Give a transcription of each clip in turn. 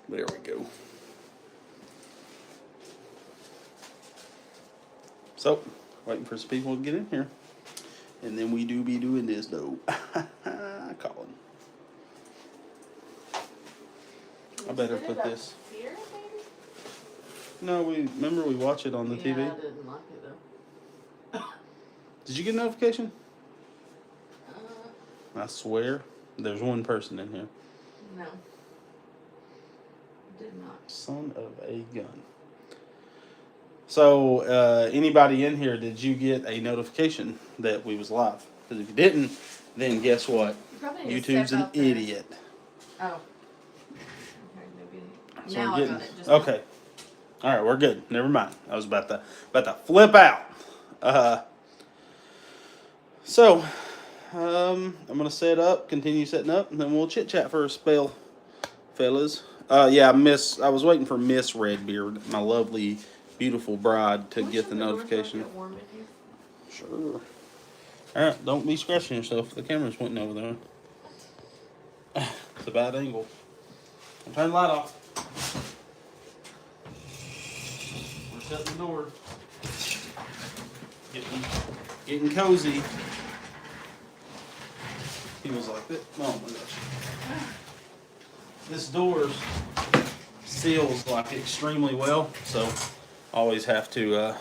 There we go. So, waiting for some people to get in here. And then we do be doing this, though. Colin. I better put this. Here, maybe? No, remember we watch it on the TV? Yeah, I didn't like it, though. Did you get a notification? Uh, I swear, there's one person in here. no. Did not. Son of a gun. So, anybody in here, did you get a notification that we was live? Because if you didn't, then guess what? You probably need to YouTube's step an out there. idiot. Oh. Okay, maybe. So Now we're I getting, got it. Just okay. All right, we're good. Never mind. I was about to flip out. So, I'm gonna set up, continue setting up, and then we'll chit chat for a spell, fellas. Yeah, I was waiting for Miss Redbeard, my lovely, beautiful bride, to get the notification. Get warm with you? Sure. All right, don't be scratching yourself. The camera's pointing over there. It's a bad angle. I'll turn the light off. We're shutting the door. Getting cozy. He was like that. Oh my gosh. This door seals like extremely well, so always have to. I'm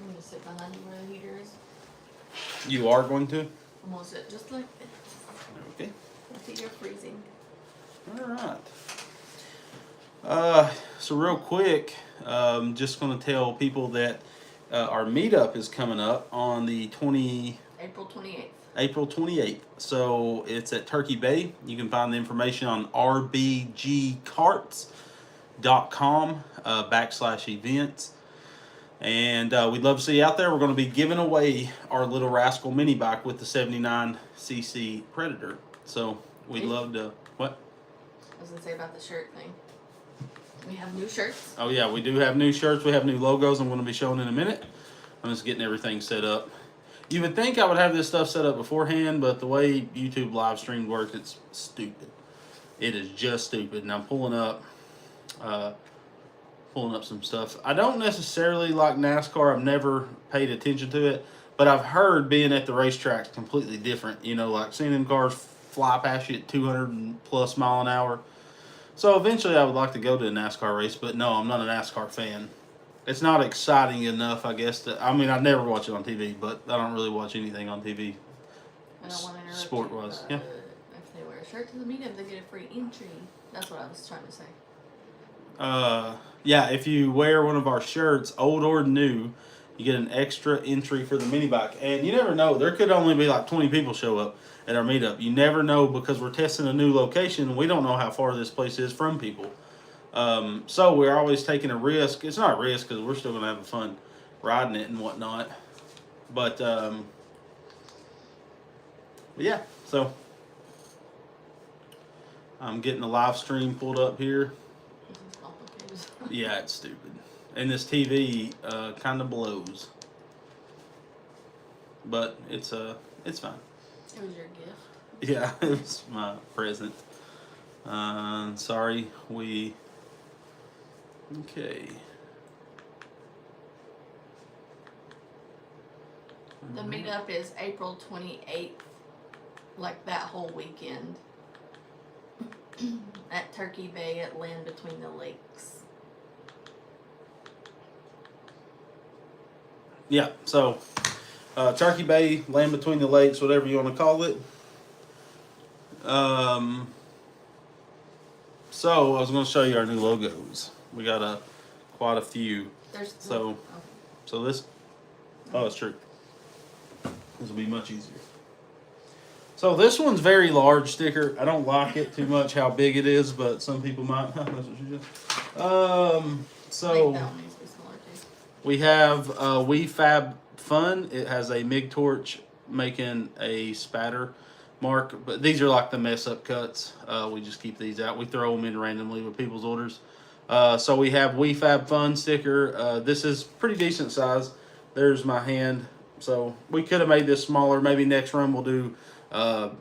gonna sit behind you where the heater is. You are going to? I'm gonna sit just like this. Okay. I see you're freezing. All right. So real quick, just going to tell people that our meetup is coming up on the April 28th. April 28th. So it's at Turkey Bay. You can find the information on rbgcarts.com /events. And we'd love to see you out there. We're going to be giving away our Little Rascal mini bike with the 79cc Predator. So we'd love to. What? I was gonna say about the shirt thing. We have new shirts. Oh yeah, we do have new shirts. We have new logos. I'm going to be showing in a minute. I'm just getting everything set up. You would think I would have this stuff set up beforehand, but the way YouTube live stream works, it's stupid. It is just stupid. And I'm pulling up some stuff. I don't necessarily like NASCAR. I've never paid attention to it, but I've heard being at the racetrack's completely different. You know, like seeing them cars fly past you at 200 plus mile an hour. So eventually I would like to go to a NASCAR race, but no, I'm not a NASCAR fan. It's not exciting enough, I guess. I I'd never watch it on TV, but I don't really watch anything on TV. I don't want to interrupt Sport-wise, you, yeah. If they wear a shirt to the meetup, they get a free entry. That's what I was trying to say. Yeah, if you wear one of our shirts, old or new, you get an extra entry for the mini bike. And you never know, there could only be like 20 people show up at our meetup. You never know, because we're testing a new location. We don't know how far this place is from people. So we're always taking a risk. It's not a risk because we're still going to have fun riding it and whatnot. But yeah, so I'm getting the live stream pulled up here. This is complicated. Yeah, it's stupid. And this TV kind of blows. But it's fine. It was your gift. Yeah, it was my present. Sorry, okay. The meetup is April 28th, like that whole weekend, at Turkey Bay at Land Between the Lakes. Yeah, so Turkey Bay, Land Between the Lakes, whatever you want to call it. So I was going to show you our new logos. We got quite a few. So this. Oh, it's true. This will be much easier. So this one's very large sticker. I don't like it too much how big it is, but some people might. That's what she did. So I think that one needs to be smaller too. we have We Fab Fun. It has a MIG torch making a spatter mark, but these are like the mess up cuts. We just keep these out. We throw them in randomly with people's orders. So we have We Fab Fun sticker. This is pretty decent size. There's my hand. So we could have made this smaller. Maybe next run we'll do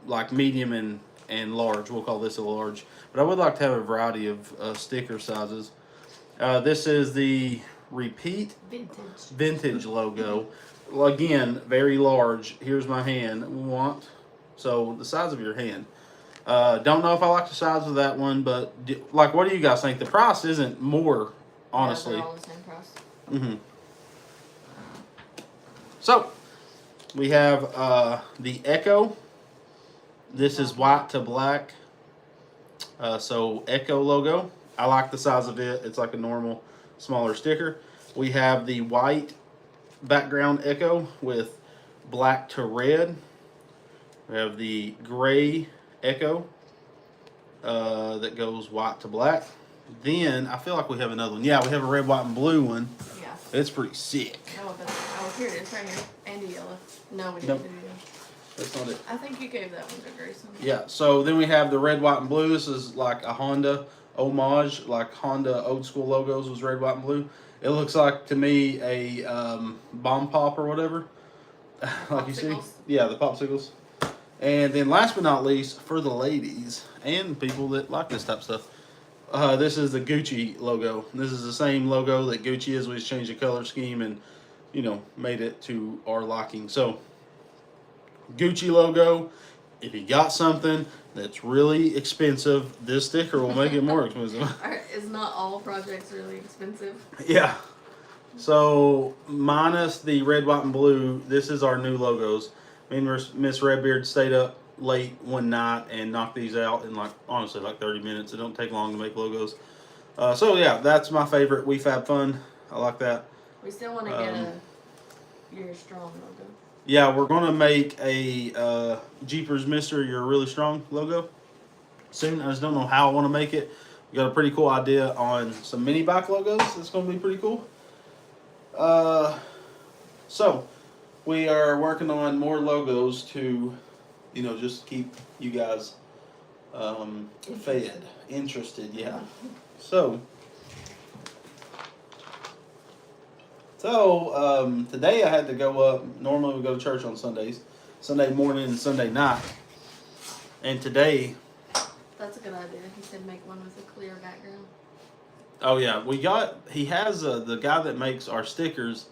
like medium and and large. We'll call this a large. But I would like to have a variety of sticker sizes. This is the Repeat Vintage logo. Well, again, very large. Here's my hand. So the size of your hand. Don't know if I like the size of that one, but what do you guys think? The price isn't more, honestly. Yeah, they're all the same price. Mm-hmm. So we have the Echo. This is white to black. So Echo logo. I like the size of it. It's like a normal, smaller sticker. We have the white background Echo with black to red. We have the gray Echo that goes white to black. Then I feel like we have another one. Yeah, we have a red, white, and blue one. Yeah. It's pretty sick. Here it is, right here. And a yellow. No, we didn't Nope. do yellow. That's not it. I think you gave that one to Grayson. Yeah, so then we have the red, white, and blue. This is like a Honda homage, like Honda old school logos was red, white, and blue. It looks like to me a bomb pop or whatever. Like you see? Yeah, the popsicles. And then last but not least, for the ladies and people that like this type of stuff, this is the Gucci logo. This is the same logo that Gucci is. We just changed the color scheme and, made it to our liking. So, Gucci logo. If you got something that's really expensive, this sticker will make it more expensive. Is not all projects really expensive? Yeah. So, minus the red, white, and blue, this is our new logos. Me and Miss Redbeard stayed up late one night and knocked these out in honestly 30 minutes. It don't take long to make logos. So yeah, that's my favorite. We Fab Fun. I like that. We still want to get a You're Strong logo. Yeah, we're gonna make a Jeepers Mister You're Really Strong logo soon. I just don't know how I want to make it. We got a pretty cool idea on some mini bike logos. It's gonna be pretty cool. So we are working on more logos to, just keep you guys fed, interested. Yeah. So today I had to go up. Normally we go to church on Sundays, Sunday morning and Sunday night. And today. That's a good idea. He said make one with a clear background. Oh yeah, he has the guy that makes our stickers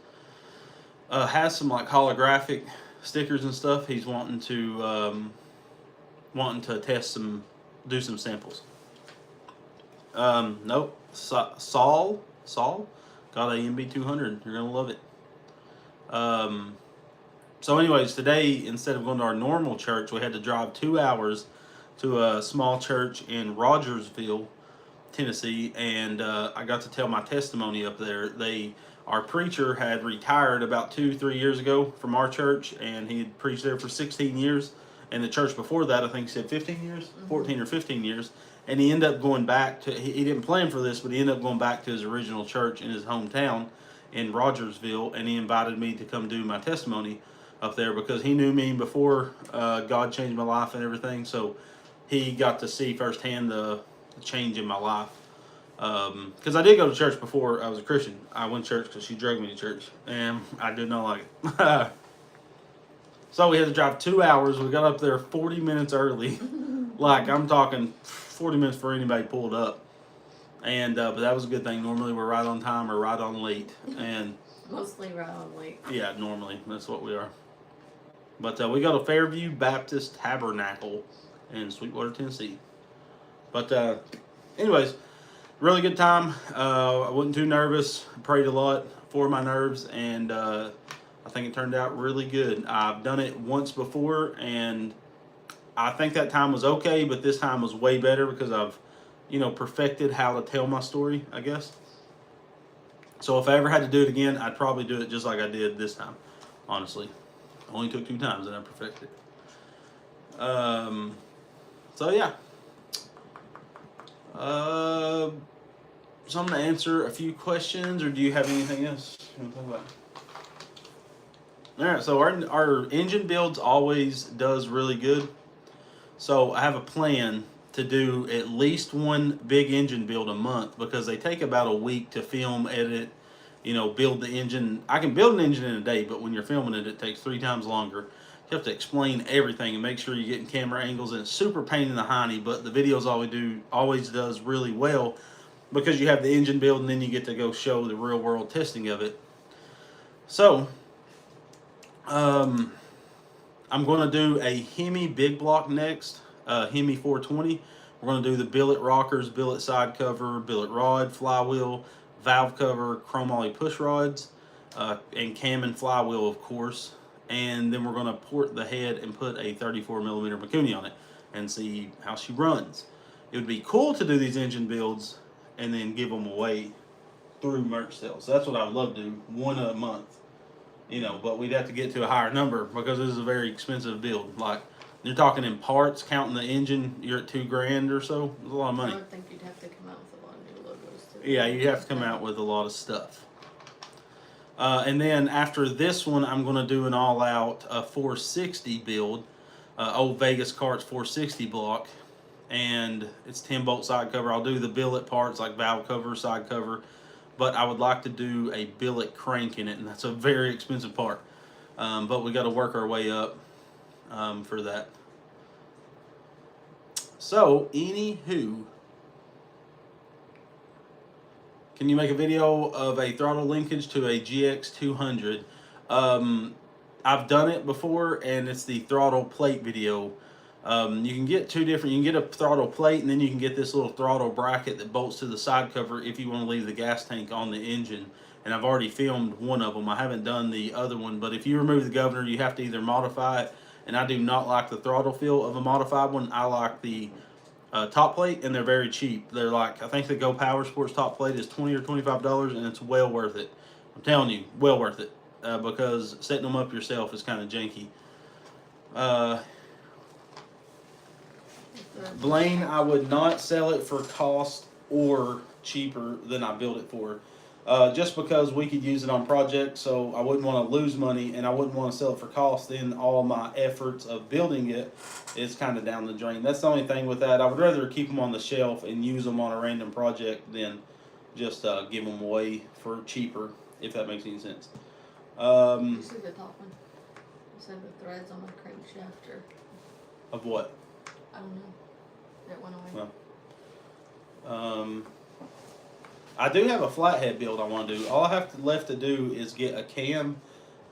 has some holographic stickers and stuff. He's wanting to do some samples. Nope. Saul got a MB200. You're gonna love it. So anyways, today instead of going to our normal church, we had to drive 2 hours to a small church in Rogersville, Tennessee, and I got to tell my testimony up there. Our preacher had retired about 2-3 years ago from our church, and he had preached there for 16 years. And the church before that, I think he said 15 years, 14 or 15 years. And he ended up going back to, he didn't plan for this, but he ended up going back to his original church in his hometown in Rogersville. And he invited me to come do my testimony up there because he knew me before God changed my life and everything. So he got to see firsthand the change in my life. Because I did go to church before I was a Christian. I went to church because she dragged me to church, and I did not like it. So we had to drive 2 hours. We got up there 40 minutes early. I'm talking 40 minutes before anybody pulled up. And but that was a good thing. Normally we're right on time or right on late. And mostly right on late. Yeah, normally that's what we are. But we go to Fairview Baptist Tabernacle in Sweetwater, Tennessee. But anyways. Really good time. I wasn't too nervous. Prayed a lot for my nerves, and I think it turned out really good. I've done it once before, and I think that time was okay, but this time was way better because I've, perfected how to tell my story, I guess. So if I ever had to do it again, I'd probably do it just like I did this time, honestly. Only took 2 times and I perfected it. So yeah. So I'm going to answer a few questions, or do you have anything else you want to talk about? Alright, so our engine builds always does really good. So I have a plan to do at least one big engine build a month because they take about a week to film, edit, build the engine. I can build an engine in a day, but when you're filming it, it takes 3 times longer. It you have to explain everything and make sure you're getting camera angles, and it's super pain in the hiney, but the videos always does really well because you have the engine build and then you get to go show the real world testing of it. So, I'm going to do a Hemi big block next, Hemi 420. We're going to do the billet rockers, billet side cover, billet rod, flywheel, valve cover, chromoly push rods, and cam and flywheel, of course. And then we're going to port the head and put a 34mm Mikuni on it and see how she runs. It would be cool to do these engine builds and then give them away through merch sales. So that's what I would love to do, one a month. You know, but we'd have to get to a higher number because this is a very expensive build. Like, you're talking in parts, counting the engine, you're at $2,000 or so. It's a lot of money. I would think you'd have to come out with a lot of new logos too. Yeah, you have to come out with a lot of stuff. And then after this one, I'm going to do an all-out 460 build, old Vegas Carts 460 block, and it's 10-bolt side cover. I'll do the billet parts like valve cover, side cover, but I would like to do a billet crank in it, and that's a very expensive part. But we got to work our way up for that. So, anywho, can you make a video of a throttle linkage to a GX200? I've done it before, and it's the throttle plate video. You can get two different, you can get a throttle plate, and then you can get this little throttle bracket that bolts to the side cover if you want to leave the gas tank on the engine. And I've already filmed one of them. I haven't done the other one, but if you remove the governor, you have to either modify it, and I do not like the throttle feel of a modified one. I like the top plate, and they're very cheap. They're like, I think the Go Power Sports top plate is $20 or $25, and it's well worth it. I'm telling you, well worth it, because setting them up yourself is kind of janky. Blaine, I would not sell it for cost or cheaper than I built it for. Just because we could use it on projects, so I wouldn't want to lose money, and I wouldn't want to sell it for cost. Then all my efforts of building it is kind of down the drain. That's the only thing with that. I would rather keep them on the shelf and use them on a random project than just give them away for cheaper, if that makes any sense. You see the top one? You said the threads on the crankshaft, or Of what? I don't know. It went away. Well, I do have a flathead build I want to do. All I have left to do is get a cam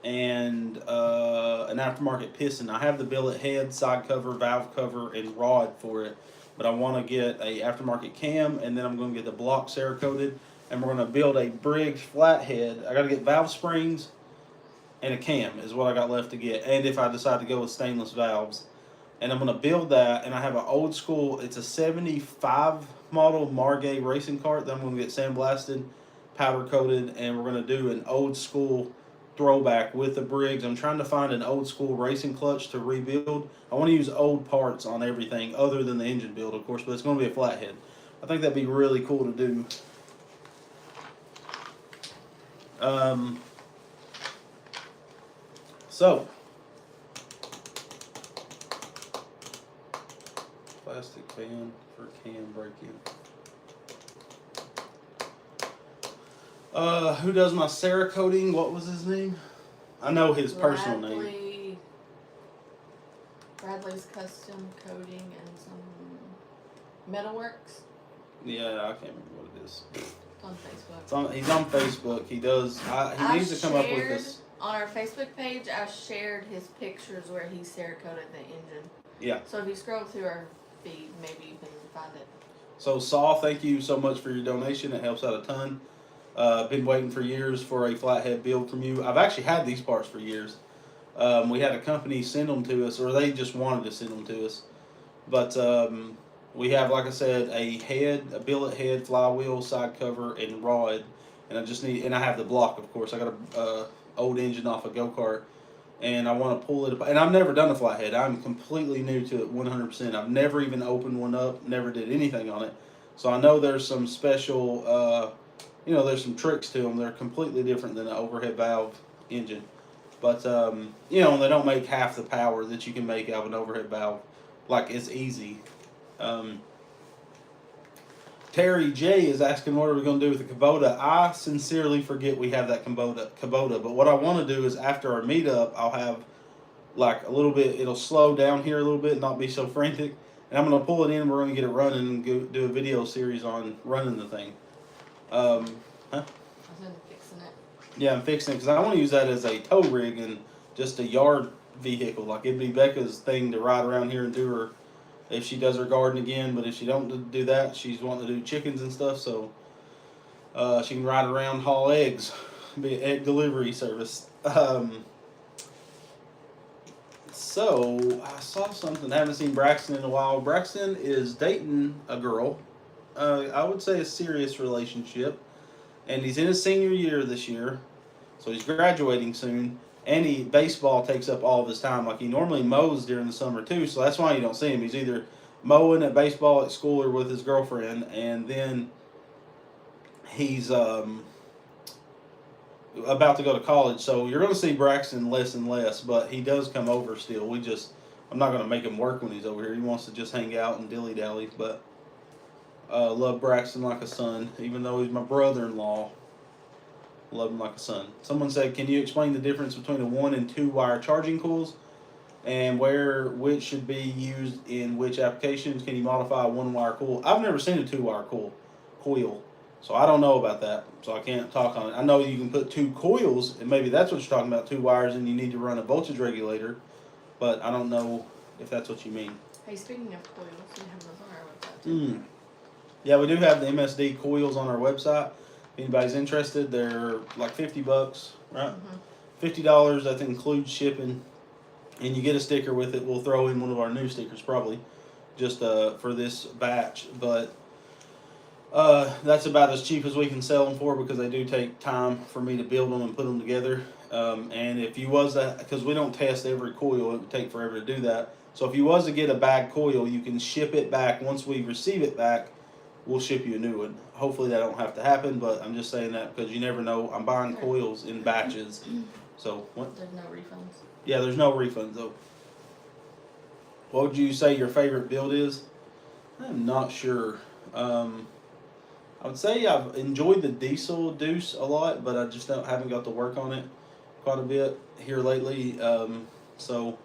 and an aftermarket piston. I have the billet head, side cover, valve cover, and rod for it. But I want to get a aftermarket cam, and then I'm going to get the block Cerakoted, and we're going to build a Briggs flathead. I got to get valve springs and a cam is what I got left to get. And if I decide to go with stainless valves. And I'm going to build that, and I have an old school, it's a 75 model Margay racing cart that I'm going to get sandblasted, powder coated, and we're going to do an old school throwback with the Briggs. I'm trying to find an old school racing clutch to rebuild. I want to use old parts on everything other than the engine build, of course, but it's going to be a flathead. I think that'd be really cool to do. So, plastic fan for cam break-in. Who does my Cerakoting? What was his name? I know his personal name. Bradley's Custom Coating and some Metalworks. Yeah, I can't remember what it is. It's on Facebook. He's on Facebook. He does. He needs to come up with this. On our Facebook page, I shared his pictures where he Cerakoted the engine. Yeah. So if you scroll through our feed, maybe you can find it. So Saul, thank you so much for your donation. It helps out a ton. Been waiting for years for a flathead build from you. I've actually had these parts for years. We had a company send them to us, or they just wanted to send them to us. But we have, like I said, a billet head, flywheel, side cover, and rod. And I have the block, of course. I got a old engine off a go-kart, and I want to pull it apart. And I've never done a flathead. I'm completely new to it, 100%. I've never even opened one up, never did anything on it. So I know there's some special, there's some tricks to them. They're completely different than an overhead valve engine. But, they don't make half the power that you can make out of an overhead valve. Like, it's easy. Terry J is asking what are we going to do with the Kubota. I sincerely forget we have that Kubota. But what I want to do is after our meetup, I'll have like a little bit. It'll slow down here a little bit, not be so frantic. And I'm gonna pull it in. We're gonna get it running and do a video series on running the thing. Huh? I was in fixing it. Yeah, I'm fixing it because I want to use that as a tow rig and just a yard vehicle. Like it'd be Becca's thing to ride around here and do her if she does her garden again. But if she don't do that, she's wanting to do chickens and stuff. So she can ride around, haul eggs, be an egg delivery service. So I saw something. I haven't seen Braxton in a while. Braxton is dating a girl. I would say a serious relationship, and he's in his senior year this year, so he's graduating soon. And baseball takes up all of his time. Like he normally mows during the summer too, so that's why you don't see him. He's either mowing at baseball at school or with his girlfriend, and then he's about to go to college. So you're going to see Braxton less and less, but he does come over still. I'm not going to make him work when he's over here. He wants to just hang out and dilly dally, but love Braxton like a son, even though he's my brother-in-law. Love him like a son. Someone said, can you explain the difference between a 1 and 2 wire charging coils and which should be used in which applications? Can you modify a 1 wire coil? I've never seen a 2 wire coil, so I don't know about that. So I can't talk on it. I know you can put 2 coils, and maybe that's what you're talking about, 2 wires, and you need to run a voltage regulator, but I don't know if that's what you mean. Hey, speaking of coils, we have those on our website too. Yeah, we do have the MSD coils on our website. If anybody's interested, they're like $50, right? $50. That includes shipping, and you get a sticker with it. We'll throw in one of our new stickers probably, just for this batch. But that's about as cheap as we can sell them for because they do take time for me to build them and put them together. And if you was that, because we don't test every coil, it would take forever to do that. So if you was to get a bag coil, you can ship it back. Once we receive it back, we'll ship you a new one. Hopefully that don't have to happen, but I'm just saying that because you never know. I'm buying coils in batches. So what? There's no refunds. Yeah, there's no refunds though. What would you say your favorite build is? I'm not sure. I would say I've enjoyed the diesel Deuce a lot, but I just haven't got to work on it quite a bit here lately. So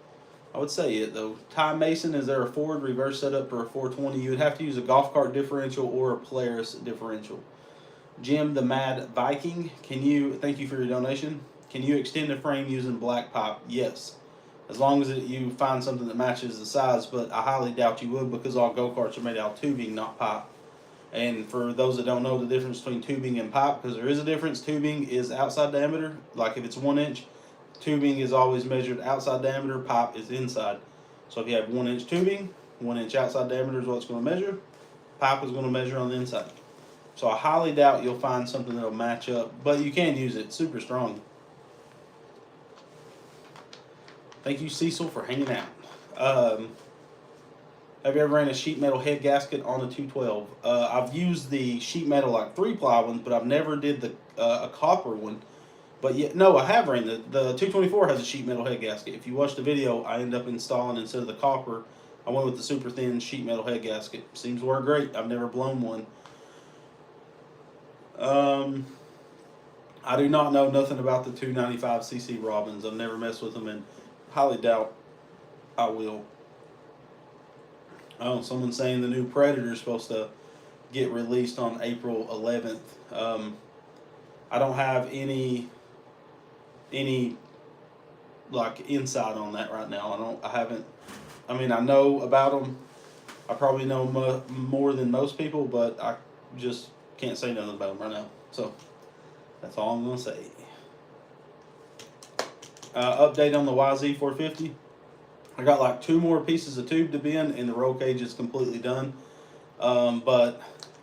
I would say it though. Ty Mason, is there a Ford reverse setup for a 420? You would have to use a golf cart differential or a Polaris differential. Jim the Mad Viking, thank you for your donation. Can you extend the frame using black pipe? Yes. As long as you find something that matches the size, but I highly doubt you would because all go-karts are made out of tubing, not pipe. And for those that don't know the difference between tubing and pipe, because there is a difference, tubing is outside diameter. Like if it's 1 inch, tubing is always measured outside diameter, pipe is inside. So if you have 1 inch tubing, 1 inch outside diameter is what it's going to measure. Pipe is going to measure on the inside. So I highly doubt you'll find something that'll match up, but you can use it. It's super strong. Thank you, Cecil, for hanging out. Have you ever ran a sheet metal head gasket on a 212? I've used the sheet metal like 3-ply ones, but I've never did a copper one. But yeah, no, I have ran the 224 has a sheet metal head gasket. If you watch the video, I end up installing instead of the copper, I went with the super thin sheet metal head gasket. Seems to work great. I've never blown one. I do not know nothing about the 295cc Robins. I've never messed with them and highly doubt I will. Oh, someone's saying the new Predator is supposed to get released on April 11th. I don't have any like insight on that right now. I know about them. I probably know more than most people, but I just can't say nothing about them right now. So that's all I'm gonna say. Update on the YZ450. I got like 2 more pieces of tube to bend, and the roll cage is completely done. But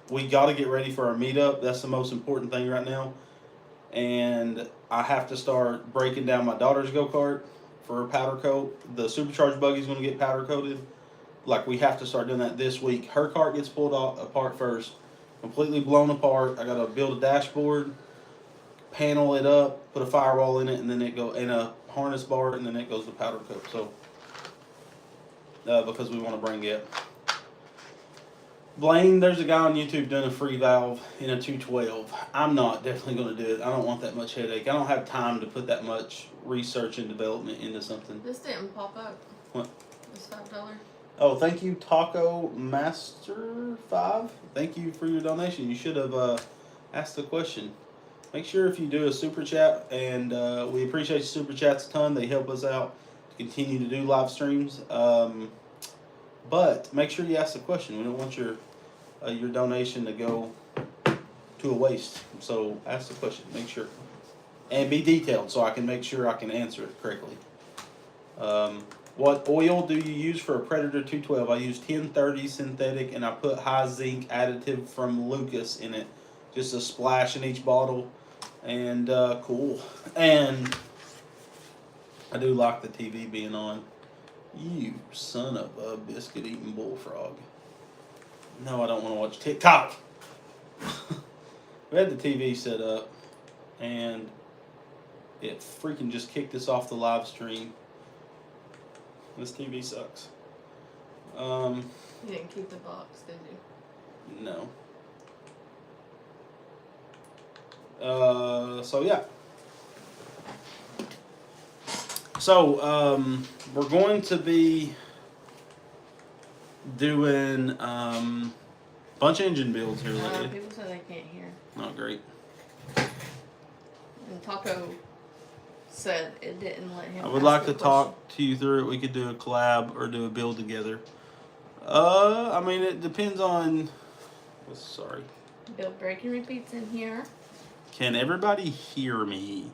we got to get ready for our meetup. That's the most important thing right now. And I have to start breaking down my daughter's go-kart for a powder coat. The supercharged buggy is going to get powder coated. Like, we have to start doing that this week. Her cart gets pulled apart first, completely blown apart. I got to build a dashboard, panel it up, put a firewall in it, and then and a harness bar, and then it goes to powder coat. So because we want to bring it. Blaine, there's a guy on YouTube doing a free valve in a 212. I'm not definitely going to do it. I don't want that much headache. I don't have time to put that much research and development into something. This didn't pop up. What? It's $5. Oh, thank you, Taco Master 5. Thank you for your donation. You should have asked the question. Make sure if you do a super chat, and we appreciate super chats a ton. They help us out to continue to do live streams. But make sure you ask the question. We don't want your donation to go to a waste. So ask the question. Make sure, and be detailed so I can make sure I can answer it correctly. What oil do you use for a Predator 212? I use 1030 synthetic, and I put high zinc additive from Lucas in it. Just a splash in each bottle, and cool. And I do like the TV being on. You son of a biscuit-eating bullfrog. No, I don't want to watch TikTok. We had the TV set up, and it freaking just kicked us off the live stream. This TV sucks. You didn't keep the box, did you? No. So yeah. So we're going to be doing bunch of engine builds here lately. People say they can't hear. Oh, great. And Taco said it didn't let him. I would like to talk to you through it. We could do a collab or do a build together. I mean, it depends on. Sorry. Build breaking repeats in here. Can everybody hear me?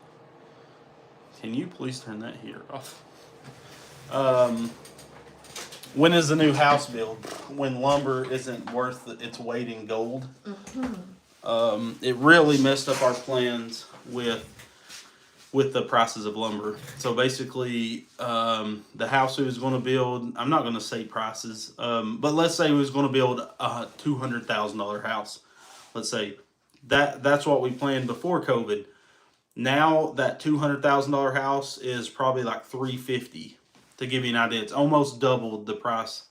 Can you please turn that heater off? When is the new house build? When lumber isn't worth its weight in gold. Mm-hmm. It really messed up our plans with the prices of lumber. So basically, the house we was going to build, I'm not going to say prices, but let's say we was going to build a $200,000 house. Let's say that's what we planned before COVID. Now that $200,000 house is probably like $350. To give you an idea, it's almost doubled the price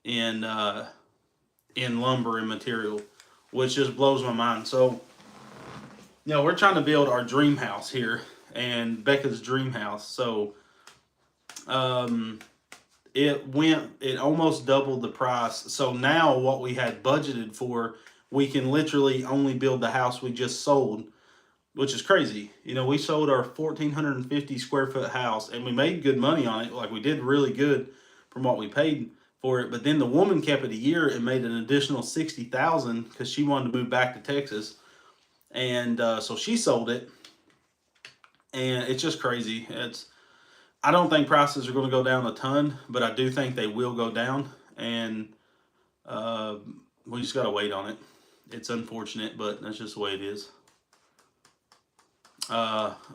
in lumber and material, which just blows my mind. So, we're trying to build our dream house here, and Becca's dream house. So, it almost doubled the price. So now what we had budgeted for, we can literally only build the house we just sold, which is crazy. We sold our 1,450 square foot house, and we made good money on it. Like, we did really good from what we paid for it. But then the woman kept it a year and made an additional $60,000 because she wanted to move back to Texas, and so she sold it. And it's just crazy. I don't think prices are going to go down a ton, but I do think they will go down, and we just got to wait on it. It's unfortunate, but that's just the way it is.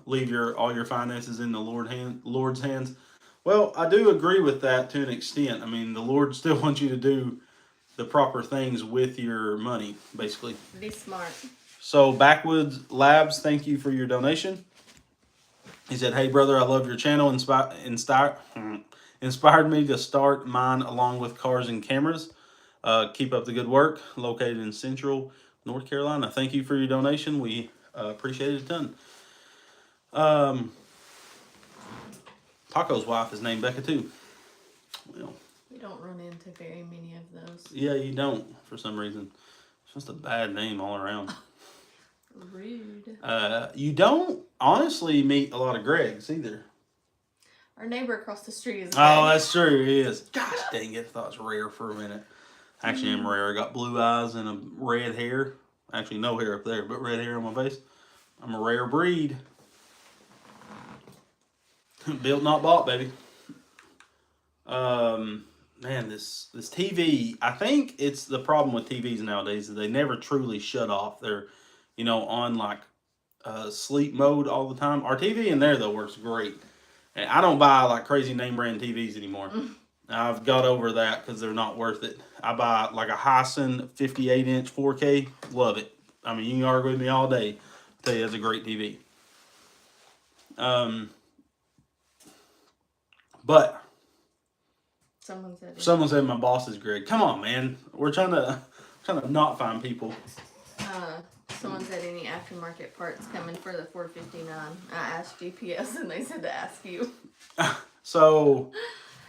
Leave all your finances in the Lord's hands. Well, I do agree with that to an extent. I mean, the Lord still wants you to do the proper things with your money, basically. Be smart. So, Backwoods Labs, thank you for your donation. He said, "Hey, brother, I love your channel. Inspired me to start mine along with cars and cameras. Keep up the good work. Located in Central North Carolina." Thank you for your donation. We appreciate it a ton. Taco's wife is named Becca too. Well, we don't run into very many of those. Yeah, you don't for some reason. It's just a bad name all around. Rude. You don't honestly meet a lot of Gregs either. Our neighbor across the street is. Oh, that's true. He is. Gosh dang it! I thought it was rare for a minute. Actually, I'm rare. I got blue eyes and a red hair. Actually, no hair up there, but red hair on my face. I'm a rare breed. Built, not bought, baby. Man, this TV, I think it's the problem with TVs nowadays is they never truly shut off. They're, on like sleep mode all the time. Our TV in there, though, works great. And I don't buy like crazy name brand TVs anymore. I've got over that because they're not worth it. I buy like a Hisense 58-inch 4K. Love it. I mean, you can argue with me all day. I'll tell you, that's a great TV. But someone said my boss is Greg. Come on, man. We're trying to kind of not find people. Someone said any aftermarket parts coming for the 459. I asked GPS and they said to ask you. So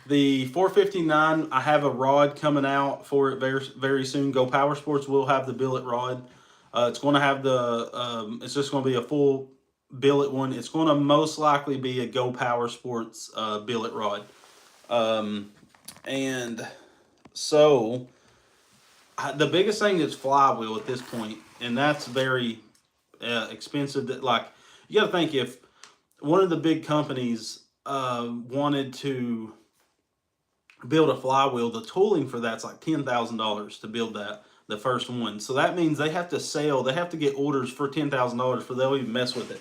the 459, I have a rod coming out for it very, very soon. Go Power Sports will have the billet rod. It's going to have the, it's just going to be a full billet one. It's going to most likely be a Go Power Sports billet rod. And so the biggest thing is flywheel at this point, and that's very expensive. That, like, you got to think, if one of the big companies wanted to build a flywheel, the tooling for that's like $10,000 to build that, the first one. So that means they have to get orders for $10,000 for they'll even mess with it.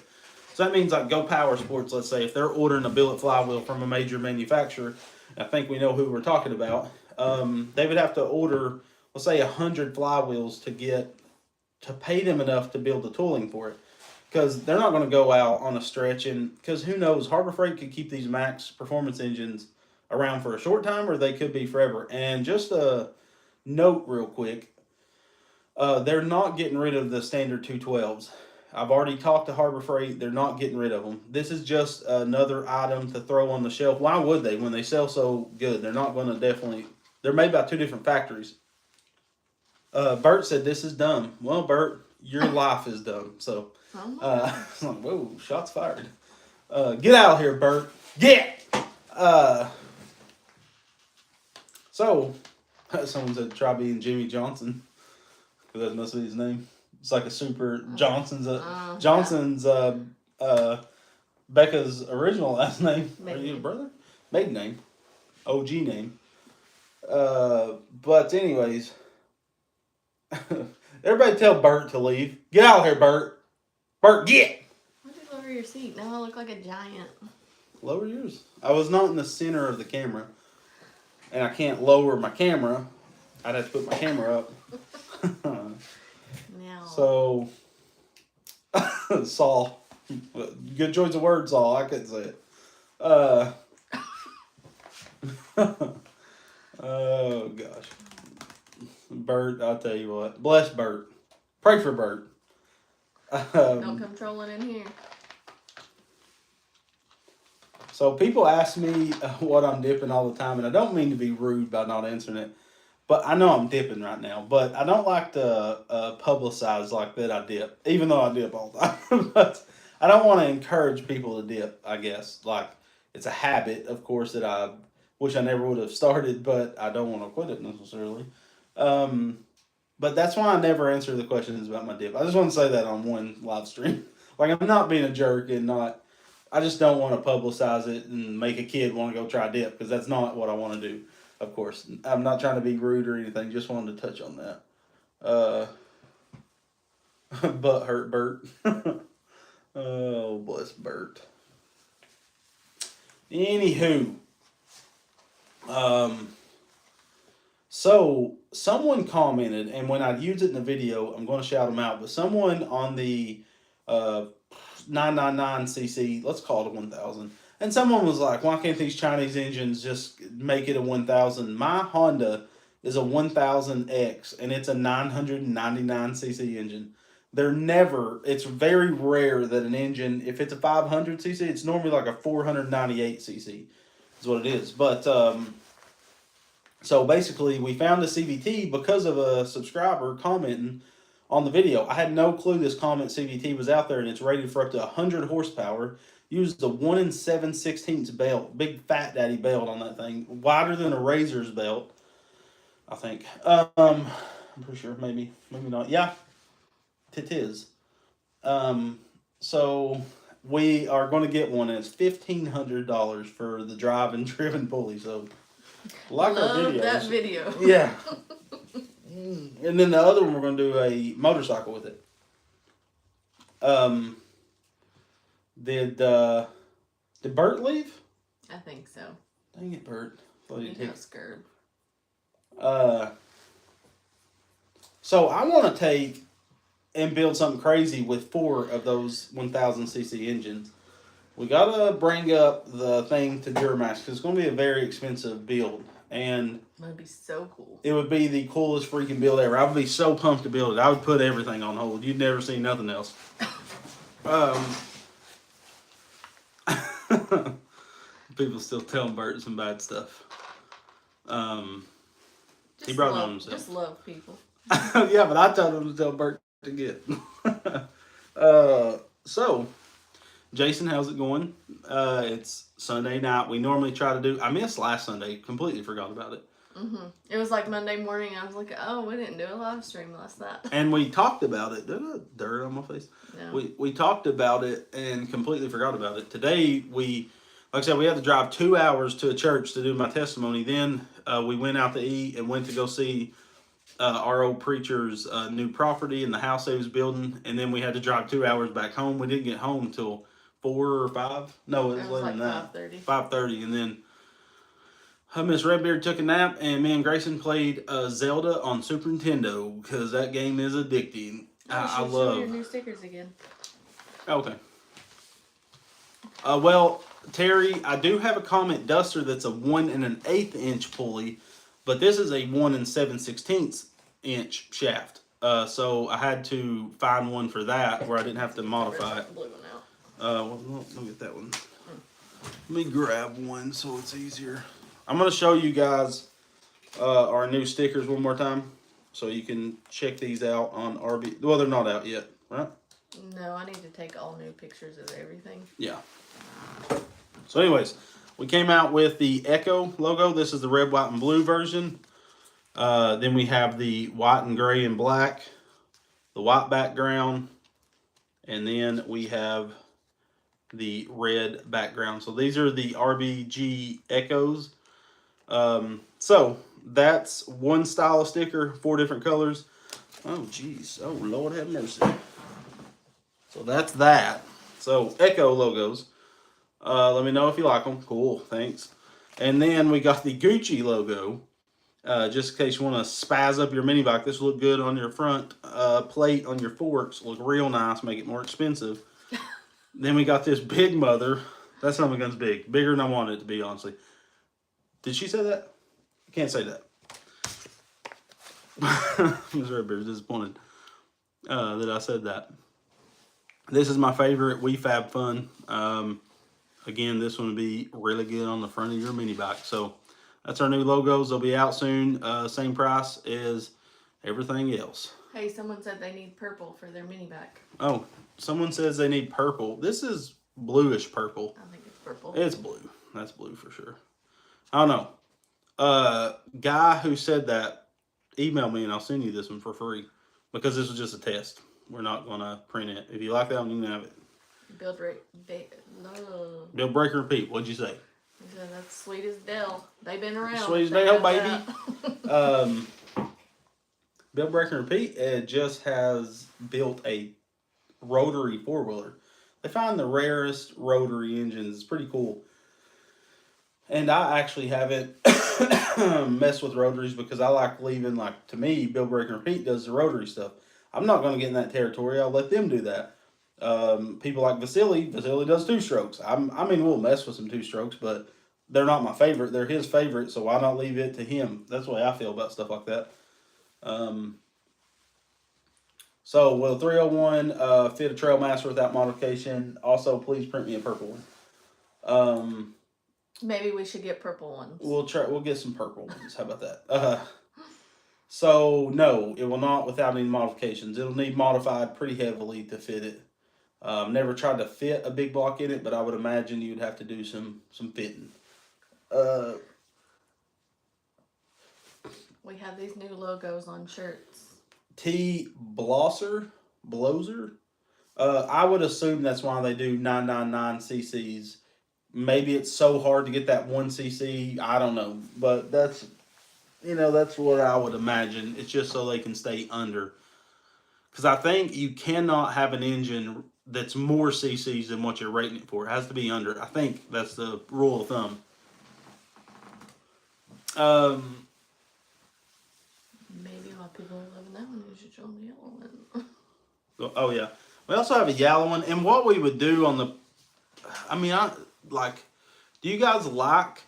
So that means like Go Power Sports, let's say, if they're ordering a billet flywheel from a major manufacturer, I think we know who we're talking about. They would have to order, let's say, 100 flywheels to pay them enough to build the tooling for it, because they're not going to go out on a stretch. And because who knows, Harbor Freight could keep these max performance engines around for a short time, or they could be forever. And just a note real quick, they're not getting rid of the standard 212s. I've already talked to Harbor Freight. They're not getting rid of them. This is just another item to throw on the shelf. Why would they when they sell so good? They're not going to definitely. They're made by two different factories. Bert said this is dumb. Well, Bert, your life is dumb. So, I'm like, whoa, shots fired. Get out of here, Bert. Get. So, someone said try being Jimmy Johnson, because that must be his name. It's like a super Johnson's. Johnson's Becca's original last name. Are you a brother? Maiden name. OG name. But anyways, everybody tell Bert to leave. Get out of here, Bert. Bert, get. Why'd you lower your seat? Now I look like a giant. Lower yours. I was not in the center of the camera, and I can't lower my camera. I'd have to put my camera up. Now. So, Saul. Good choice of words, Saul. I couldn't say it. Oh, gosh. Bert, I'll tell you what. Bless Bert. Pray for Bert. Don't come trolling in here. So people ask me what I'm dipping all the time, and I don't mean to be rude by not answering it, but I know I'm dipping right now. But I don't like to publicize like that I dip, even though I dip all the time. But I don't want to encourage people to dip, I guess. Like, it's a habit, of course, that I wish I never would have started, but I don't want to quit it necessarily. But that's why I never answer the questions about my dip. I just want to say that on one live stream. Like, I'm not being a jerk and not... I just don't want to publicize it and make a kid want to go try dip, because that's not what I want to do, of course. I'm not trying to be rude or anything. Just wanted to touch on that. Butt hurt Bert. Oh, bless Bert. Anywho. So, someone commented, and when I use it in the video, I'm going to shout them out, but someone on the 999cc, let's call it a 1000, and someone was like, why can't these Chinese engines just make it a 1000? My Honda is a 1000X, and it's a 999cc engine. It's very rare that an engine, if it's a 500cc, it's normally like a 498cc is what it is. But so basically we found the CVT because of a subscriber commenting on the video. I had no clue this comment CVT was out there, and it's rated for up to 100 horsepower. Used the 1 7/16 belt, big fat daddy belt on that thing, wider than a razor's belt, I think. I'm pretty sure, maybe not. Yeah, it is. So we are going to get one, and it's $1,500 for the drive and driven pulley. So, like our videos. Love that video. Yeah. And then the other one, we're going to do a motorcycle with it. Did Bert leave? I think so. Dang it, Bert. He got scared. So I want to take and build something crazy with 4 of those 1000cc engines. We got to bring up the thing to Duramax, because it's going to be a very expensive build. And that'd be so cool. it would be the coolest freaking build ever. I would be so pumped to build it. I would put everything on hold. You'd never see nothing else. People still telling Bert some bad stuff. He brought it on himself. Just love people. Yeah, but I told him to tell Bert to get. So, Jason, how's it going? It's Sunday night. We normally try to do. I missed last Sunday. Completely forgot about it. It was like Monday morning. I was like, oh, we didn't do a live stream last night. And we talked about it. Did I have dirt on my face? No. We talked about it and completely forgot about it. Today, like I said, we had to drive 2 hours to a church to do my testimony. Then we went out to eat and went to go see our old preacher's new property and the house he was building. And then we had to drive 2 hours back home. We didn't get home until 4 or 5. No, it was later like than that. 5:30. 5:30. And then Miss Redbeard took a nap, and me and Grayson played Zelda on Super Nintendo because that game is addicting. I love your new stickers again. Okay. Well, Terry, I do have a Comet Duster that's a 1 1/8 inch pulley, but this is a 1 7/16 inch shaft. So I had to find one for that where I didn't have to modify it. Blue one out. Well, let me get that one. Let me grab one so it's easier. I'm going to show you guys our new stickers one more time so you can check these out on RB. Well, they're not out yet, right? No, I need to take all new pictures of everything. Yeah. So anyways, we came out with the Echo logo. This is the red, white, and blue version. Then we have the white and gray and black, the white background, and then we have the red background. So these are the RBG Echoes. So that's one style of sticker, 4 different colors. Oh geez, oh Lord have mercy. So that's that. So Echo logos. Let me know if you like them. Cool, thanks. And then we got the Gucci logo. Just in case you want to spaz up your mini bike, this will look good on your front plate on your forks. Look real nice, make it more expensive. Then we got this Big Mother. That son of a gun's big. Bigger than I wanted it to be, honestly. Did she say that? I can't say that. Ms. Redbeard's disappointed that I said that. This is my favorite We Fab Fun. Again, this one will be really good on the front of your mini bike. So that's our new logos. They'll be out soon. Same price as everything else. Hey, someone said they need purple for their mini bike. Oh, someone says they need purple. This is bluish purple. I think it's purple. It's blue. That's blue for sure. I don't know. Guy who said that, email me and I'll send you this one for free because this was just a test. We're not going to print it. If you like that one, you can have it. Build, break, and repeat. What'd you say? He said that's sweet as Dell. They've been around. Sweet as Dell, baby. Build, break, and repeat just has built a rotary 4-wheeler. They find the rarest rotary engines. It's pretty cool. And I actually haven't messed with rotaries because I like leaving, like, to me, Build, Break, and Repeat does the rotary stuff. I'm not going to get in that territory. I'll let them do that. People like Vasily does 2-strokes. I mean, we'll mess with some 2-strokes, but they're not my favorite. They're his favorite, so why not leave it to him? That's the way I feel about stuff like that. So, will 301 fit a Trailmaster without modification? Also, please print me a purple one. Maybe we should get purple ones. We'll get some purple ones. How about that? So, no, it will not without any modifications. It'll need modified pretty heavily to fit it. Never tried to fit a big block in it, but I would imagine you'd have to do some fitting. We have these new logos on shirts. T. Blozer. I would assume that's why they do 999 cc's. Maybe it's so hard to get that 1 cc. I don't know. But that's what I would imagine. It's just so they can stay under. Because I think you cannot have an engine that's more cc's than what you're rating it for. It has to be under. I think that's the rule of thumb. Maybe while people are loving that one, you should show them the yellow one. Oh, yeah. We also have a yellow one. And what we would do on the... do you guys like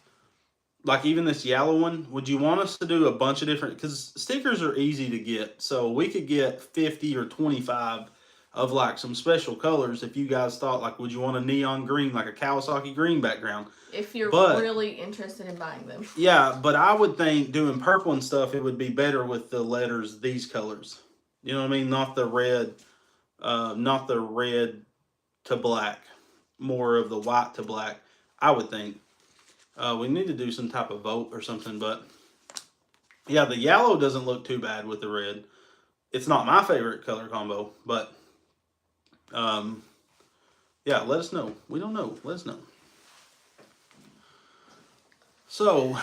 like even this yellow one, would you want us to do a bunch of different, because stickers are easy to get, so we could get 50 or 25 of like some special colors if you guys thought, like, would you want a neon green, like a Kawasaki green background? If you're But really interested in buying them. yeah, but I would think doing purple and stuff, it would be better with the letters these colors. You know what I mean? Not the red to black, more of the white to black. I would think. We need to do some type of vote or something, but yeah, the yellow doesn't look too bad with the red. It's not my favorite color combo, but um, yeah, let us know. We don't know. Let us know. So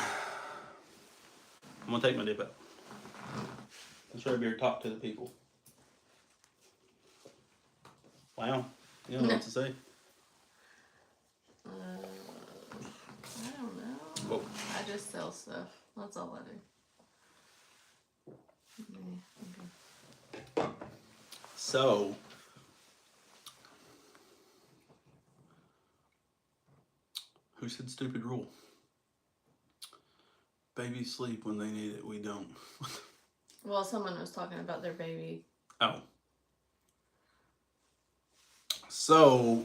I'm gonna take my dip out. Let's try to be here, talk to the people. Wow, you don't know what to say. I don't know. Whoa. I just sell stuff. That's all I do. Okay. So, who said stupid rule? Babies sleep when they need it. We don't. Well, someone was talking about their baby. Oh. So,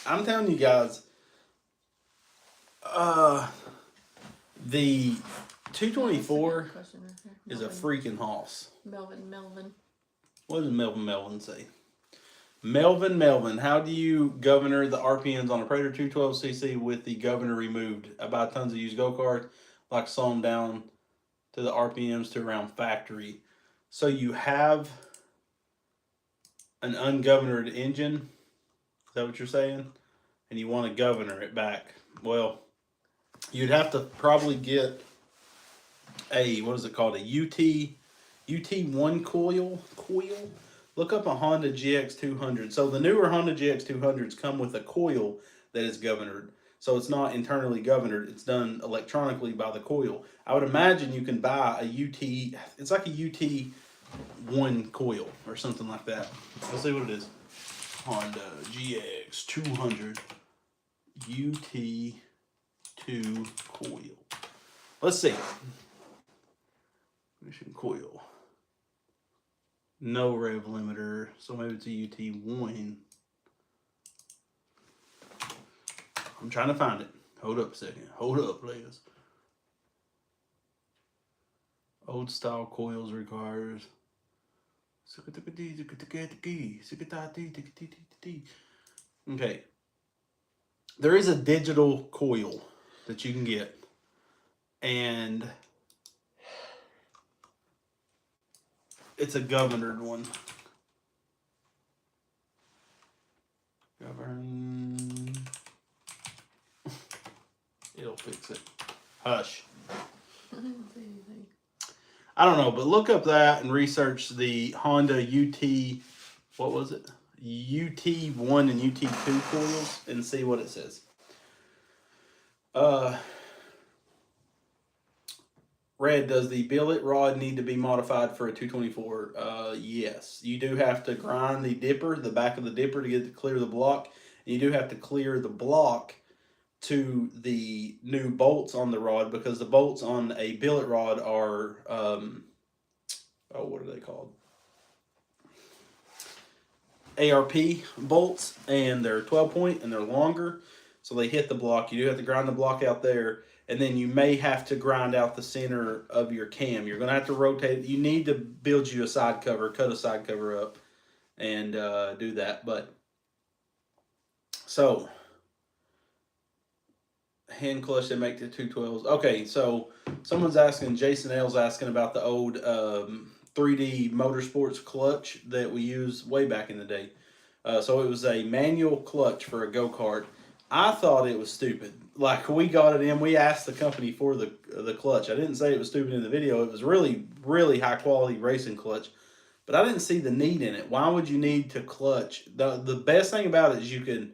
I'm telling you guys, the 224 is a freaking hoss. Melvin. What does Melvin say? Melvin, how do you governor the RPMs on a Predator 212cc with the governor removed? I buy tons of used go-karts, like slow them down to the RPMs to around factory. So you have an ungoverned engine, is that what you're saying? And you want to governor it back. Well, you'd have to probably get a, what is it called? A UT1 coil. Look up a Honda GX200. So the newer Honda GX200s come with a coil that is governed. So it's not internally governed. It's done electronically by the coil. I would imagine you can buy a UT, it's like a UT1 coil or something like that. Let's see what it is. Honda GX200 UT2 coil. Let's see. Mission coil. No rev limiter, so maybe it's a UT1. I'm trying to find it. Hold up a second. Hold up, please. Old style coils requires. Okay. There is a digital coil that you can get. And it's a governed one. Govern. It'll fix it. Hush. I don't know, but look up that and research the Honda UT, what was it? UT1 and UT2 coils and see what it says. Red, does the billet rod need to be modified for a 224? Yes. You do have to grind the dipper, the back of the dipper, to get to clear the block. And you do have to clear the block to the new bolts on the rod, because the bolts on a billet rod are, what are they called? ARP bolts, and they're 12 point and they're longer, so they hit the block. You do have to grind the block out there, and then you may have to grind out the center of your cam. You're going to have to rotate. You need to build you a side cover, cut a side cover up, and do that. But so hand clutch they make the 212s. Okay, so someone's asking, Jason L's asking about the old 3D Motorsports clutch that we used way back in the day. So it was a manual clutch for a go-kart. I thought it was stupid. Like, we got it in, we asked the company for the clutch. I didn't say it was stupid in the video. It was really, really high quality racing clutch. But I didn't see the need in it. Why would you need to clutch? The best thing about it is you could